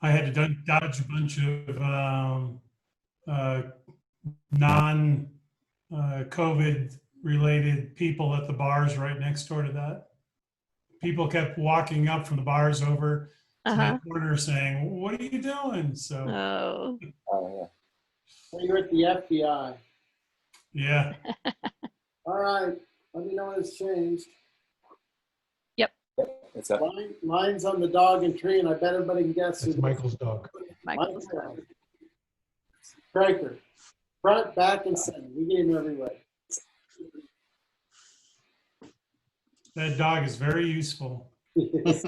I had to dodge a bunch of non-COVID related people at the bars right next door to that. People kept walking up from the bars over to Uh-huh. that corner saying, "What are you doing?" So Oh. Oh, yeah. So you're at the FBI. yeah, All right. Let me know when it's changed. It's up. Lines on the dog and tree, and I bet everybody can guess That's who. Michael's dog. Michael's Michael. Striker. Front, back, and center. We gave him every way. that dog is very useful. Yes.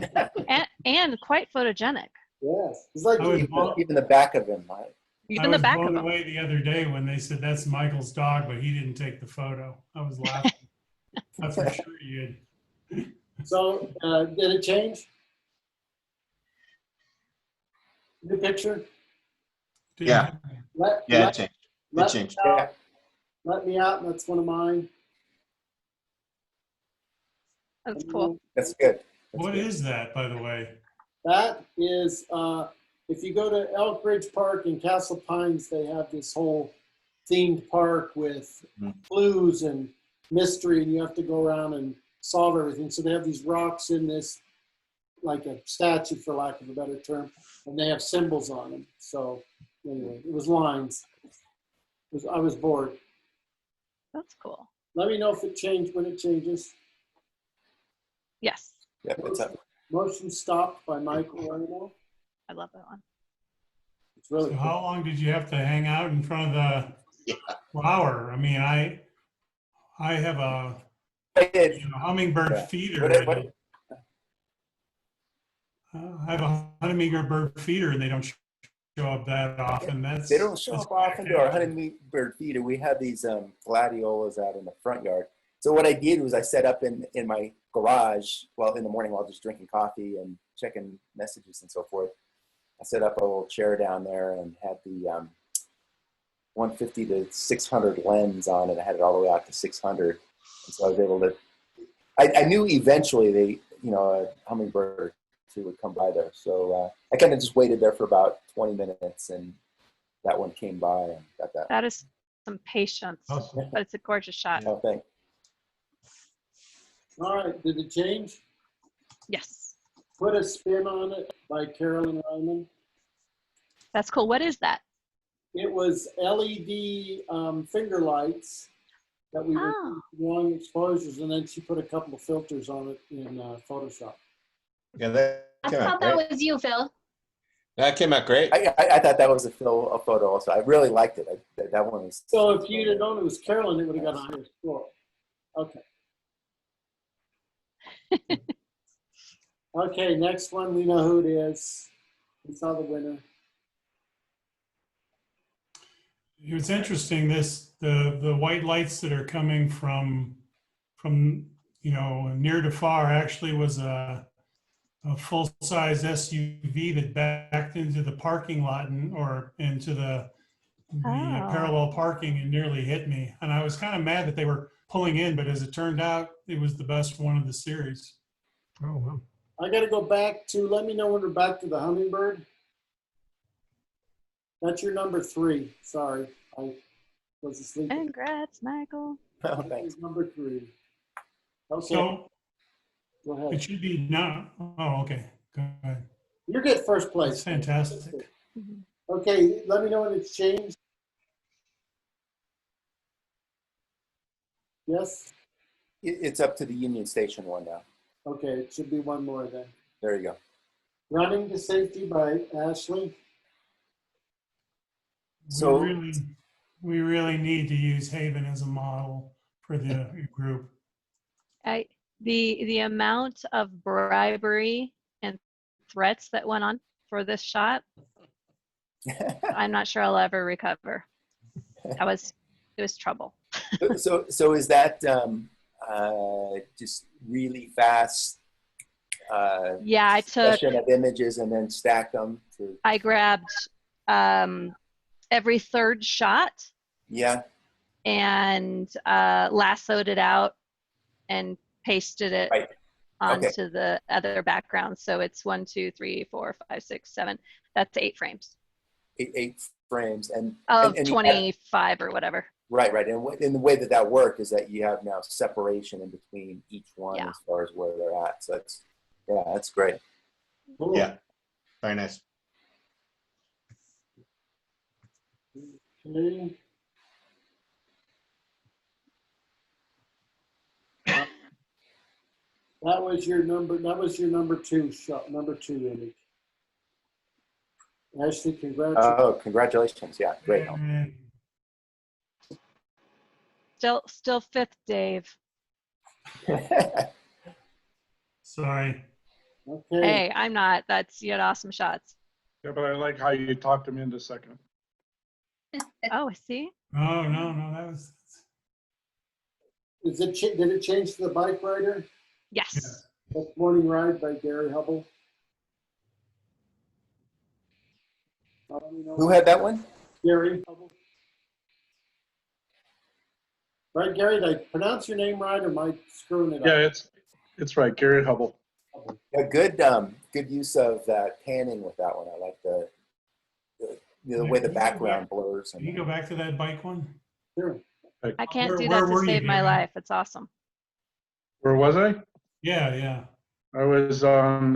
and quite photogenic. It's like I was Even the back of him, Mike. Even I the was back of blown them. away the other day when they said that's Michael's dog, but he didn't take the photo. I was laughing. I for sure he did. So, did it change? The picture? Yeah. Let, Yeah, it let, changed. It let changed. Me out. Let Me Out, and that's one of mine. That's cool. That's good. What is that, by the way? That is, if you go to Elk Ridge Park in Castle Pines, they have this whole themed park with clues and mystery, and you have to go around and solve everything. So they have these rocks in this, like a statue, for lack of a better term, and they have symbols on them. So anyway, it was lines. I was bored. That's cool. Let me know if it changed when it changes. Yes. Yeah, it's up. Motion stopped by Michael Ramo. I love that one. It's really So cool. how long did you have to hang out in front of the flower? I mean, I have a hummingbird feeder. I have a hummingbird feeder, and they don't show up that often. They don't show up often to our hummingbird feeder. We have these gladiolas out in the front yard. So what I did was I set up in my garage, well, in the morning while just drinking coffee and checking messages and so forth. I set up a little chair down there and had the 150 to 600 lens on it. I had it all the way out to 600. And so I was able to, I knew eventually a hummingbird or two would come by there. So I kind of just waited there for about 20 minutes and that one came by and got that. That is some patience, Awesome. but it's a gorgeous shot. Oh, thanks. All right, did it change? Yes. Put a Spin on It by Carolyn Ryman. That's cool. What is that? It was LED finger lights that we were long exposures, and then she put a couple of filters on it in Photoshop. Yeah, that I came out thought that great. was you, Phil. That came out great. I thought that was a photo also. I really liked it. That one was. So if you'd have known it was Carolyn, it would have got a higher score. Okay. Okay, next one, we know who it is. We saw the winner. It's interesting. The white lights that are coming from near to far actually was a full-size SUV that backed into the parking lot or into the parallel parking and nearly hit me. And I was kind of mad that they were pulling in, but as it turned out, it was the best one of the series. Oh, wow. I got to go back to, let me know when we're back to the hummingbird. That's your number 3. Sorry, I was asleep. Congrats, Michael. Oh, thanks. Number 3. Okay, So go ahead. it should be now. Oh, okay. Go ahead. You get first place. That's fantastic. Okay, let me know when it's changed. Yes? It's up to the Union Station one now. Okay, it should be one more then. There you go. Running to Safety by Ashley. So we really need to use Haven as a model for the group. The amount of bribery and threats that went on for this shot, I'm not sure I'll ever recover. It was trouble. so is that just really fast Yeah, I took, session of images and then stack them to, I grabbed every third shot yeah. and lassoed it out and pasted it Right. Okay. onto the other background. So it's 1, 2, 3, 4, 5, 6, 7. That's 8 frames. Eight frames and Of and you 25 or whatever. right. And the way that worked is that you have now separation in between each one Yeah. as far as where they're at. So that's great. Cool. Yeah, very nice. Okay. That was your number two shot, number 2 image. Ashley, congratulations. Oh, congratulations! Yeah, great. Still 5th, Dave. Sorry. Okay. Hey, I'm not. You had awesome shots. Yeah, but I like how you talked him into second. Oh, see? Oh, no, that was, Did it change to the bike rider? Yes. That's Morning Ride by Gary Hubble. Who had that one? Gary Hubble. Right, Gary, did I pronounce your name right or am I screwing it Yeah, up? it's right, Gary Hubble. Yeah, good use of that panning with that one. I like the way the background blurs. can you go back to that bike one? Sure. I can't Where- do where that to were you, save my Gary? life. It's awesome. Where was I? Yeah. I was on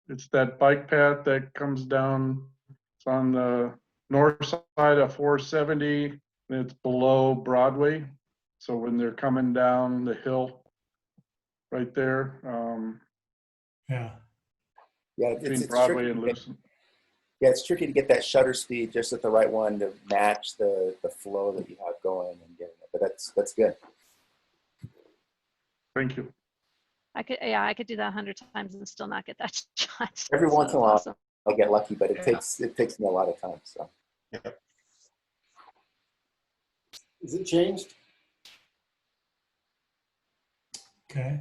it's that bike path that comes down. It's on the north side of 470. And it's below Broadway. So when they're coming down the hill right there, Yeah. Yeah, between it's Broadway tricky and to get, Lucent. yeah, it's tricky to get that shutter speed just at the right one to match the flow that you have going and getting it. But that's good. Thank you. I could do that 100 times and still not get that shot. Every So once in a that's while, awesome. I'll get lucky, but it Yeah. takes me a lot of time. So Is it changed? Okay.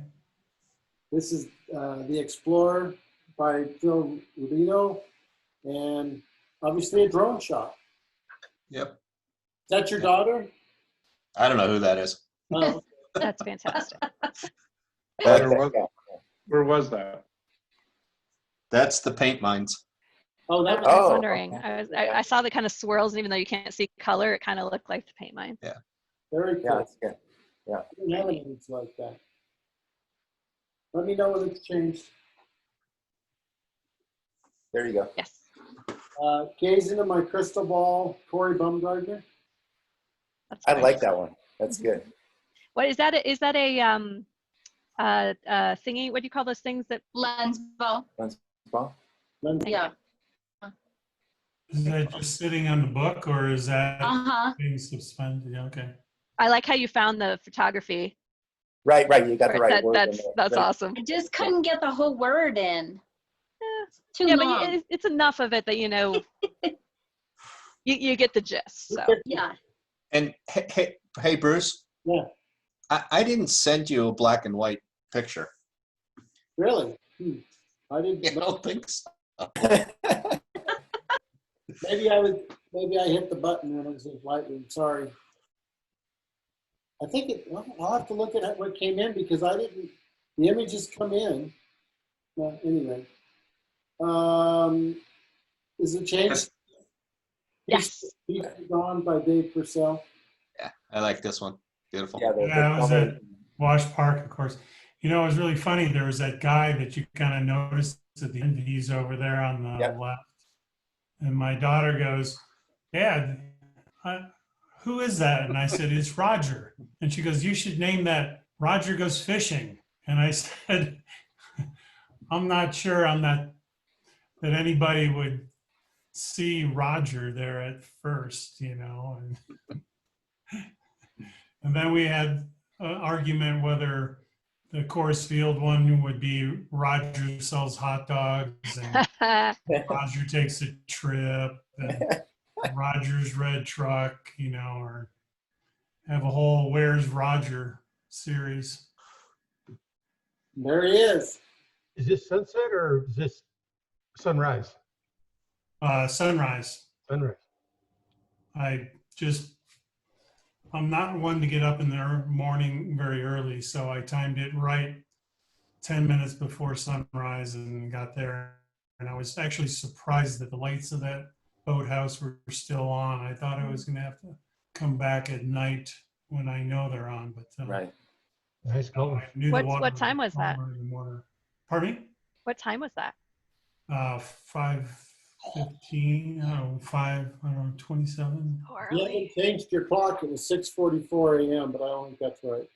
This is The Explorer by Phil Rubino and obviously a drone shot. Yep. Is that your daughter? I don't know who that is. Oh, That's fantastic. Where was that? That's the paint mines. oh, I that was Oh, wondering. okay. I saw the kind of swirls, and even though you can't see color, it kind of looked like the paint mine. very cool. yeah, that's good. I didn't have an image like that. Let me know when it's changed. There you go. Yes. Gaze into my crystal ball, Corey Baumgartner. That's I great. like that one. That's good. What is that? Is that a thingy? What do you call those things that? Lens bow. Well, Yeah. Is that just sitting on the book or is that Uh-huh. being suspended? Yeah, okay. I like how you found the photography. right. You got the right word. That's right. awesome. I just couldn't get the whole word in. Too Yeah, long. but it's enough of it that you know you get the gist. So Yeah. And hey, Bruce. Yeah. I didn't send you a black and white picture. Really? I didn't. I don't think so. Maybe I hit the button when it was in Lightroom. Sorry. I think I'll have to look at what came in because the images come in. Well, anyway. Is it changed? yes. Peace Be Gone by Dave Purcell. Yeah, I like this one. Beautiful. Yeah, Yeah, it was at Wash Park, of course. You know, it was really funny. There was that guy that you kind of noticed at the end. He's over there on the Yep. left. And my daughter goes, Dad, who is that? And I said, it's Roger. And she goes, you should name that Roger Goes Fishing. And I said, I'm not sure that anybody would see Roger there at first, you know. And then we had an argument whether the Coors Field one would be Roger Sells Hot Dogs and Roger Takes a Trip and Roger's Red Truck, you know, or have a whole Where's Roger series. There he is. Is this sunset or is this sunrise? Sunrise. Sunrise. I'm not one to get up in the morning very early, so I timed it right 10 minutes before sunrise and got there. And I was actually surprised that the lights of that boathouse were still on. I thought I was going to have to come back at night when I know they're on, but Right. Nice color. I knew the water What time was that? calmer in the water. Pardon me? What time was that? 5:15. I don't know, 27. Oh, You early. haven't changed your clock. It was 6:44 a.m., but I don't think that's right.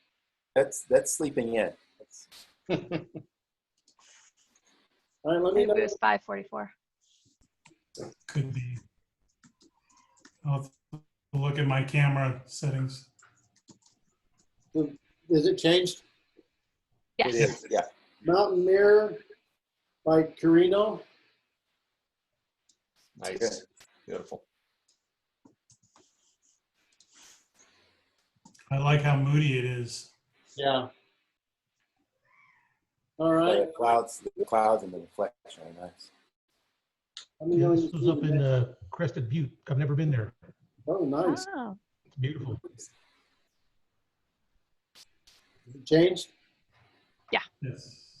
That's sleeping in. All right, let me Maybe know. it was 5:44. Could be. I'll look at my camera settings. Is it changed? Yes. It is, yeah. Mountain Mirror by Carino. Nice. Beautiful. I like how moody it is. Yeah. All right. The clouds and the reflection are nice. Let me Yeah, know when this you was see up the in next- Crested Butte. I've never been there. Oh, nice. Oh, It's beautiful. Is it changed? Yes.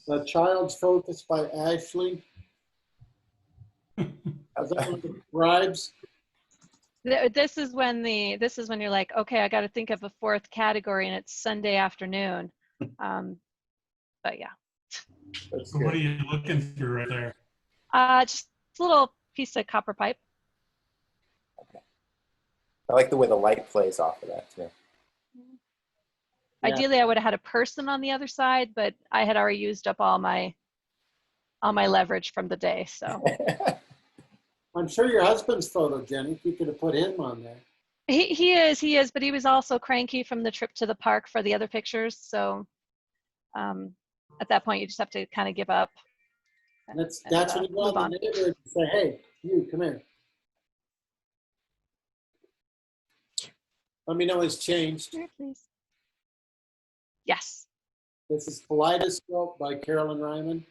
The Child's Focus by Ashley. Is that one of the scribes? this is when you're like, okay, I got to think of a fourth category, and it's Sunday afternoon. But yeah, That's So what are good. you looking through right there? just a little piece of copper pipe. I like the way the light plays off of that too. Yeah. Ideally, I would have had a person on the other side, but I had already used up all my leverage from the day. So I'm sure your husband's photogenic. You could have put him on there. he is, but he was also cranky from the trip to the park for the other pictures. So at that point, you just have to kind of give up. That's And, when you go move out in on. the neighborhood and say, hey, you, come here. Let me know it's changed. Here, please. Yes, This is Kaleidoscope by Carolyn Ryman.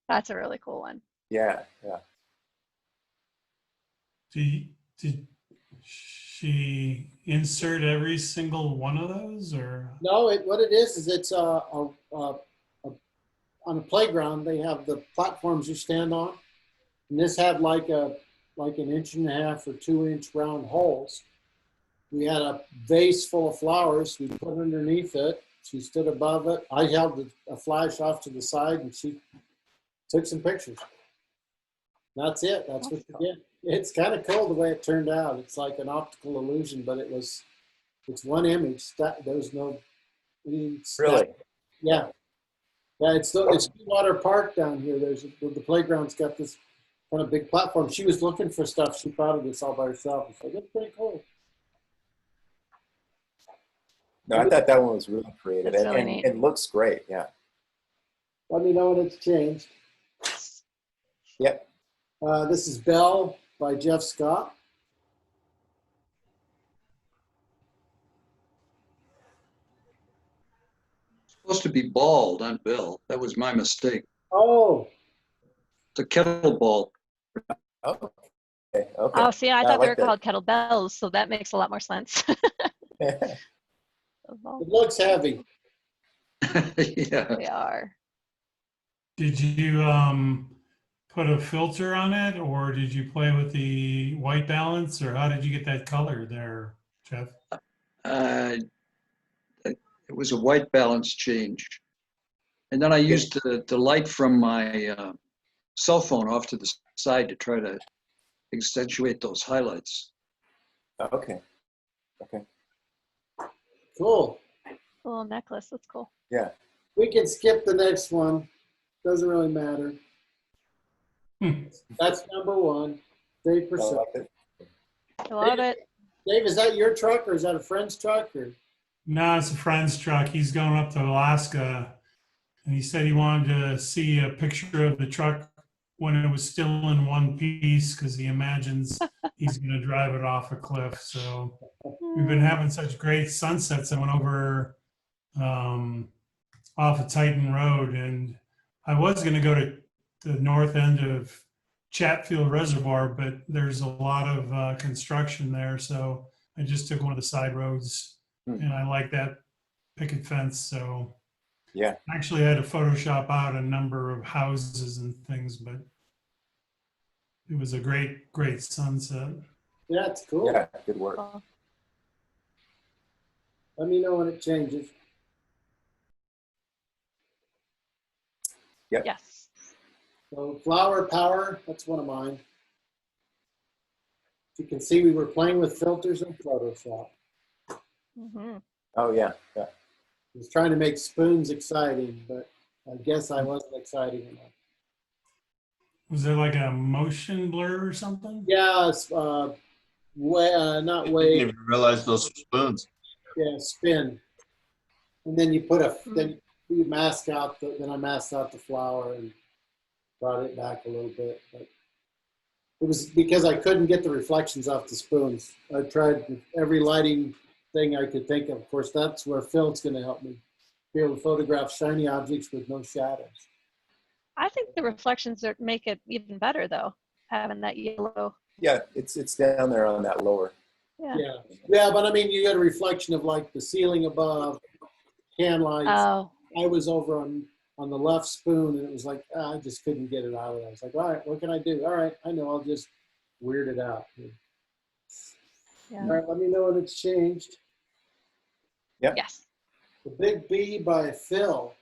that's a really cool one. Yeah. Did she insert every single one of those, or? No, what it is it's on a playground. They have the platforms you stand on, and this had like an 1.5 or 2 inch round holes. We had a vase full of flowers. We put underneath it. She stood above it. I held a flash off to the side, and she took some pictures. That's it. That's what you get. It's kind of cool the way it turned out. It's like an optical illusion, but it's one image. There's no Really? Yeah. Yeah, it's Water Park down here. The playground's got this kind of big platform. She was looking for stuff. She thought of this all by herself. It's like, that's pretty cool. No, I thought that one was really creative That's really neat. and looks great. Yeah. Let me know when it's changed. Yep. This is Belle by Jeff Scott. Supposed to be bald, not Bill. That was my mistake. Oh, The kettle ball. Oh. Okay. Oh, see, I thought they were like that. called kettlebells, so that makes a lot more sense. it looks heavy. Yeah. They are. Did you put a filter on it, or did you play with the white balance, or how did you get that color there, Jeff? It was a white balance change. And then I used the light from my cell phone off to the side to try to accentuate those highlights. Okay. Cool. A little necklace. That's cool. Yeah. We can skip the next one. Doesn't really matter. That's number one. 3%. I like it. I love it. Dave, is that your truck or is that a friend's truck? Or? No, it's a friend's truck. He's going up to Alaska, and he said he wanted to see a picture of the truck when it was still in one piece, because he imagines he's going to drive it off a cliff. So we've been having such great sunsets. I went over off of Titan Road, and I was going to go to the north end of Chatfield Reservoir, but there's a lot of construction there, so I just took one of the side roads, and I like that picket fence. So Yeah. actually, I had to Photoshop out a number of houses and things, but it was a great sunset. Yeah, it's cool. Yeah, good work. Let me know when it changes. Yep. Yes. So flower power, that's one of mine. You can see we were playing with filters in Photoshop. Mm-hmm. Oh yeah, yeah. I was trying to make spoons exciting, but I guess I wasn't exciting enough. Was there like a motion blur or something? Yeah, it's, not Didn't wave. even realize those were spoons. Yeah, spin. And then you put then you mask out then I masked out the flower and brought it back a little bit. But it was because I couldn't get the reflections off the spoons. I tried every lighting thing I could think of. Of course, that's where Phil's going to help me be able to photograph shiny objects with no shadows. I think the reflections make it even better, though, having that yellow. Yeah, it's down there on that lower. Yeah, but I mean, you get a reflection of like the ceiling above, can lights. Oh. I was over on the left spoon, and it was like, I just couldn't get it out of there. I was like, all right, what can I do? All right, I know, I'll just weird it out. Yeah. All right, let me know when it's changed. Yep. Yes. The Big B by Phil.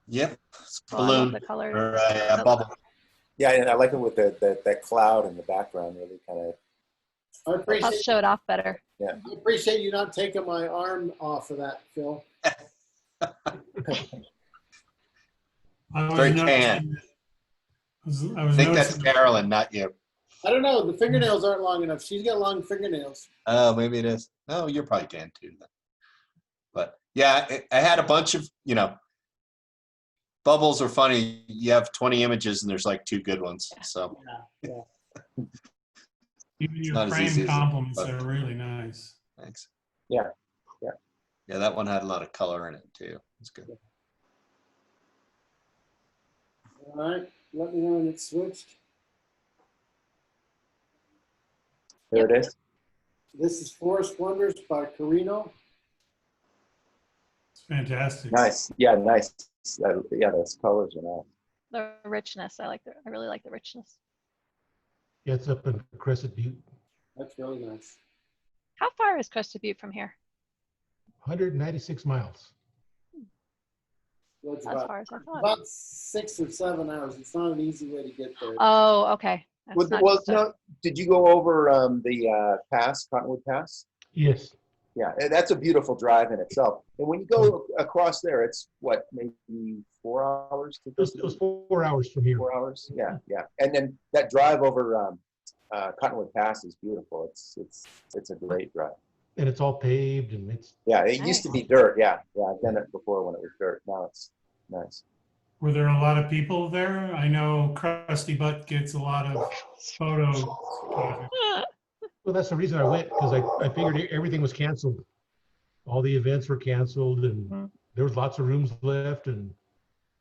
Yep. It's a Oh, I love balloon the color. or a bubble. Yeah, and I like it with that cloud in the background. Really kind of. I I'll appreciate show it off better. Yeah. I appreciate you not taking my arm off of that, Phil. Very tan. I think that's Carolyn, not you. I don't know. The fingernails aren't long enough. She's got long fingernails. Oh, maybe it is. Oh, you're probably tan too. Then. But yeah, I had a bunch of, bubbles are funny. You have 20 images and there's like 2 good ones. So Yeah. Even it's your not as frame easy as it- compliments but- are really nice. Thanks. Yeah. Yeah, that one had a lot of color in it too. It's good. All right. Let me know when it's switched. There it is. This is Forest Wonders by Carino. It's fantastic. Nice. Yeah, nice. Yeah, those colors are nice. The richness. I really like the richness. Yeah, it's up in Crescent Butte, That's really nice. How far is Crested Butte from here? 196 miles. So it's As far as I thought. about 6 or 7 hours. It's not an easy way to get there. Oh, okay. That's not just no, did you go over the pass, Cottonwood Pass? Yes. Yeah, and that's a beautiful drive in itself. And when you go across there, it's what, maybe 4 hours to go? It was 4 hours from here. 4 hours. Yeah, yeah. And then that drive over Cottonwood Pass is beautiful. It's a great drive. And it's all paved and it's. Yeah, it used to be dirt. Yeah, yeah. I've done it before when it was dirt. Now it's nice. Were there a lot of people there? I know Krusty Butt gets a lot of photo traffic. Well, that's the reason I went, because I figured everything was canceled. All the events were canceled and there was lots of rooms left,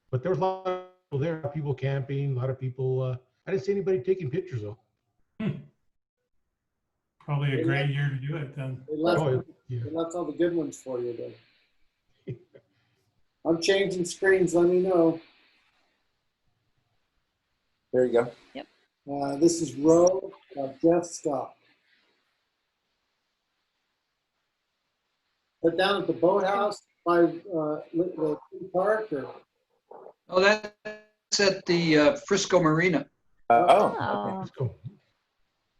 but there was a lot of people there, people camping, a lot of people. I didn't see anybody taking pictures though. Probably a great year to do it then. They left, yeah. they left all the good ones for you then. I'm changing screens. Let me know. There you go. Yep. This is Row of Jeff Scott. But down at the boathouse by the park, or Oh, that's at the Frisco Marina. Okay. Let's go.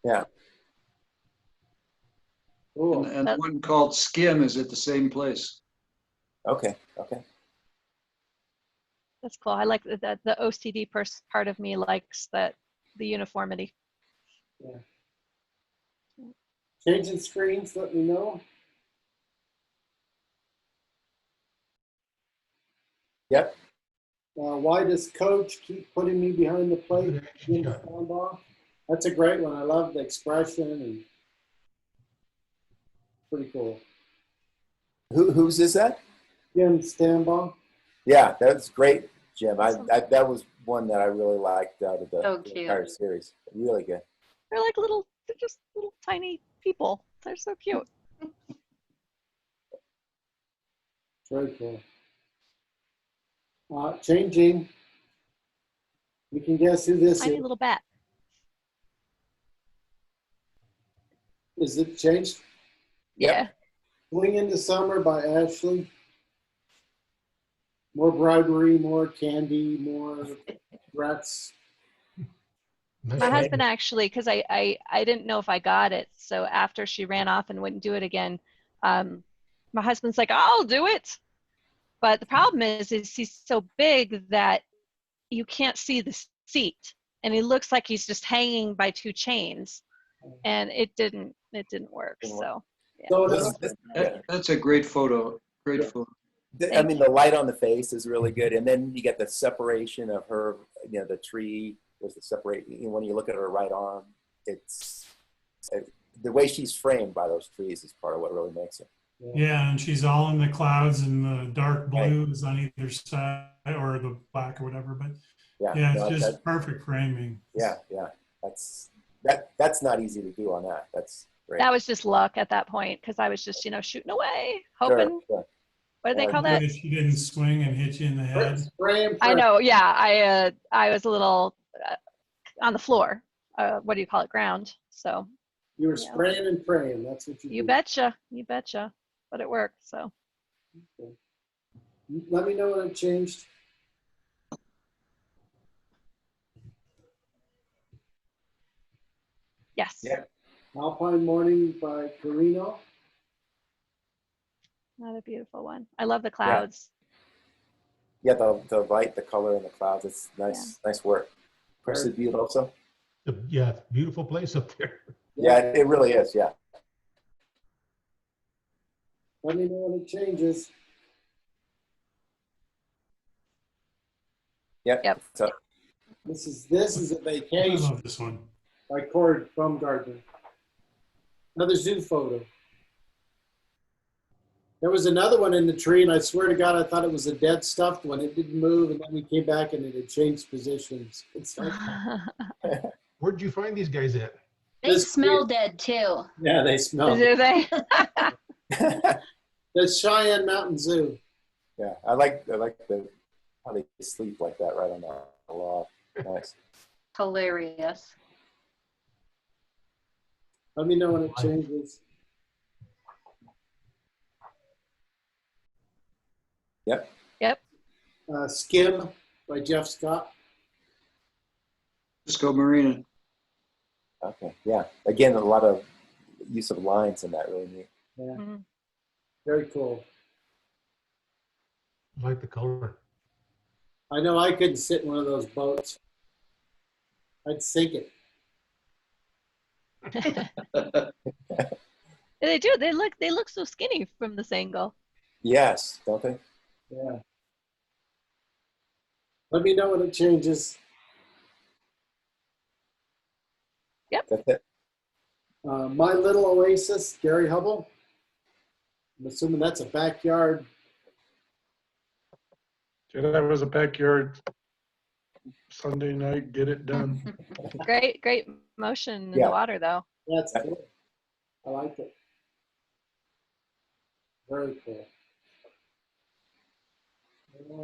Yeah. cool. And the one called Skim is at the same place. Okay. Okay. That's cool. I like that. The OCD part of me likes the uniformity. Yeah. Changing screens. Let me know. Yep. Why does Coach keep putting me behind the plate? Good action shot. That's a great one. I love the expression, and pretty cool. Whose is that? Jim Stambaugh. Yeah, that's great, Jim. Awesome. That was one that I really liked out of the, So the cute. entire series. Really good. They're like they're just little tiny people. They're so cute. Very cool. Changing. You can guess who this Tiny is. little bat. Is it changed? Yeah. Swing into Summer by Ashley. More bribery, more candy, more rats. Nice My name. husband actually, because I didn't know if I got it. So after she ran off and wouldn't do it again, my husband's like, I'll do it. But the problem is he's so big that you can't see the seat. And he looks like he's just hanging by two chains. And it didn't work. So yeah. So That's a great photo. Great photo. I mean, the light on the face is really good, and then you get the separation of her. You know, the tree was the separate. When you look at her right arm, it's the way she's framed by those trees is part of what really makes it. Yeah, and she's all in the clouds, and the dark blue is on either side, or the black or whatever. But yeah, it's just perfect framing. Yeah, that's not easy to do on that. That's great. That was just luck at that point because I was just, shooting away, hoping. Sure. What do they call that? Good if she didn't swing and hit you in the head. I know. Yeah, I was a little on the floor. What do you call it? Ground. So. You were spraying and praying. That's what you. You betcha. You betcha. But it worked. So. Okay. Let me know when it changed. Yes. Yeah. Alpine Morning by Carino. Another beautiful one. I love the clouds. Yeah, the light, the color, and the clouds. It's nice, nice work. Crested Butte also. Yeah, beautiful place up there. Yeah, it really is. Yeah. Let me know when it changes. Yep. So, This is a I vacation love this one. by Cord Baumgartner. Another zoo photo. There was another one in the tree, and I swear to God, I thought it was a dead stuffed one. It didn't move, and then we came back, and it had changed positions. It's like, Where'd you find these guys at? They smell dead too. yeah, they smell. Do they? The Cheyenne Mountain Zoo. yeah, I like how they sleep like that right on the log. Nice. Hilarious. Let me know when it changes. Yep. Skim by Jeff Scott. Disco Marina. Okay. Yeah. Again, a lot of use of lines in that. Really neat. Yeah. Mm-hmm. Very cool. I like the color. I know I couldn't sit in one of those boats. I'd sink it. They do. They look so skinny from this angle. Yes, don't they? Yeah. Let me know when it changes. Yep. That's it. My Little Oasis, Gary Hubble. I'm assuming that's a backyard. Yeah, that was a backyard Sunday night, get it done. Great motion in Yeah. the water though. That's cool. I like it. Very cool.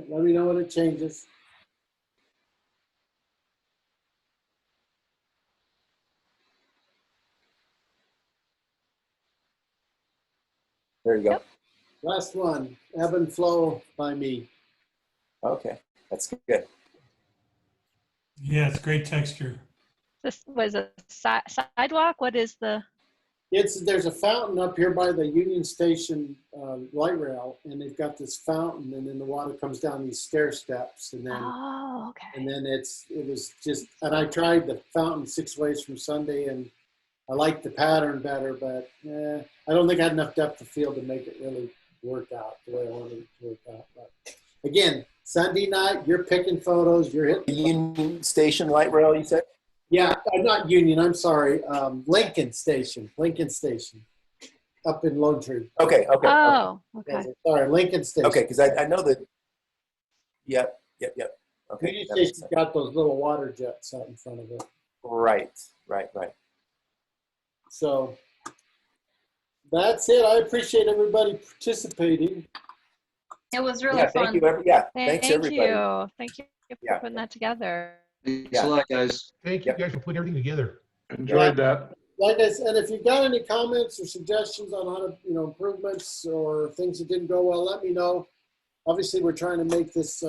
Let me know when it changes. There you go. Yep. Last one, Ebb and Flow by me. Okay, that's good. Yeah, it's great texture. This was a sidewalk. What is the? There's a fountain up here by the Union Station light rail, and they've got this fountain, and then the water comes down these stair steps, and then Oh, okay. and then it was just, and I tried the fountain 6 ways from Sunday, and I liked the pattern better, but I don't think I had enough depth of field to make it really work out the way I wanted it to work out. But again, Sunday night, you're picking photos, you're hitting. The Union Station light rail, you said? Yeah, not Union, I'm sorry. Lincoln Station. up in Lone Tree. Okay. Oh, okay. Yeah, sorry, Lincoln Station. Okay, because I know that. Yep. Okay. Union that makes Station's sense. got those little water jets out in front of it. Right. So that's it. I appreciate everybody participating. It was really Yeah, fun. thank you. Thanks everybody. Thank you for Yeah. putting that together. Thanks a lot, guys. Thank you guys for putting everything together. Enjoyed that. Like I said, if you've got any comments or suggestions on how to, improvements or things that didn't go well, let me know. Obviously, we're trying to make this,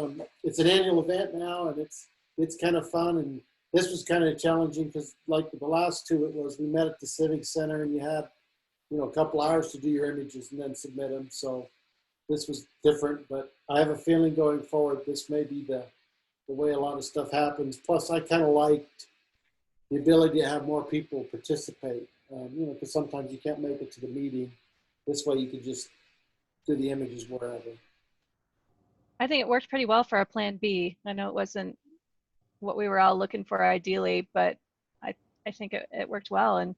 it's an annual event now, and it's kind of fun. And this was kind of challenging because like the last two, it was we met at the Civic Center and you had, a couple hours to do your images and then submit them. So this was different, but I have a feeling going forward, this may be the way a lot of stuff happens. Plus, I kind of liked the ability to have more people participate, because sometimes you can't make it to the meeting. This way you can just do the images wherever. I think it worked pretty well for our plan B. I know it wasn't what we were all looking for ideally, but I think it worked well. And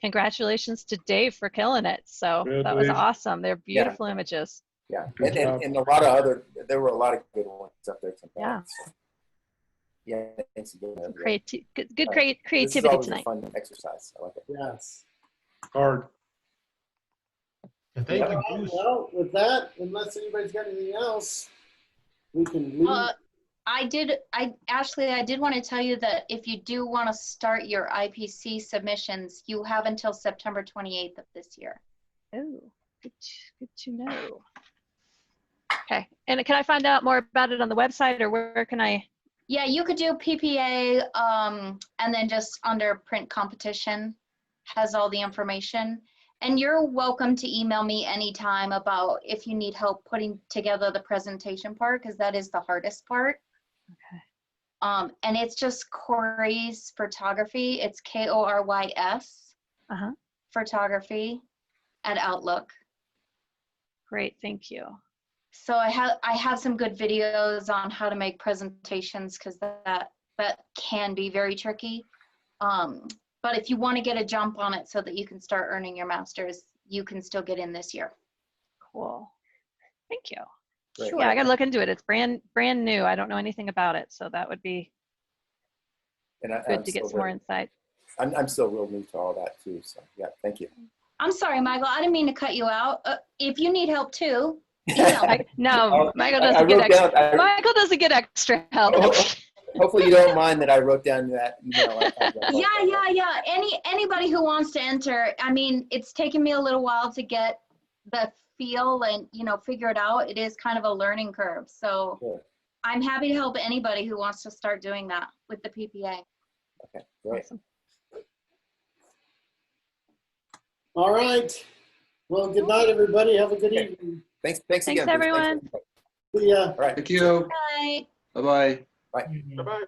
congratulations to Dave for killing it. So Good, that was Dave. awesome. They're beautiful images. Yeah, Good job. and there were a lot of good ones up there tonight. Yeah. So, yeah, thanks again. everybody. Good This is creativity always tonight. a fun exercise. I like it. Yes. Hard. And thank you, Bruce. Well, with that, unless anybody's got anything else, we can leave. Ashley, I did want to tell you that if you do want to start your IPC submissions, you have until September 28th of this year. Oh, good to know. Okay, and can I find out more about it on the website, or where can I? Yeah, you could do PPA, and then just under print competition has all the information. And you're welcome to email me anytime about if you need help putting together the presentation part, because that is the hardest part. Okay. And it's just Corey's Photography. It's KORYS Photography at Outlook. Great, thank you. So I have some good videos on how to make presentations, because that can be very tricky. But if you want to get a jump on it so that you can start earning your master's, you can still get in this year. Cool. Thank you. Great. Yeah, I gotta look into it. It's brand new. I don't know anything about it, so that would be good to get some more insight. I'm still real new to all that too. So yeah, thank you. I'm sorry, Michael. I didn't mean to cut you out. If you need help too, email me. No, Michael doesn't get extra. Michael doesn't get extra help. Hopefully you don't mind that I wrote down that email. Yeah. Anybody who wants to enter, I mean, it's taken me a little while to get the feel and, figure it out. It is kind of a learning curve. So Sure. I'm happy to help anybody who wants to start doing that with the PPA. Okay, great. Awesome. All right. Well, good night, everybody. Have a good evening. Thanks Thanks, again. everyone. See ya. All right. Thank you. Bye. Bye-bye. Bye. Bye-bye.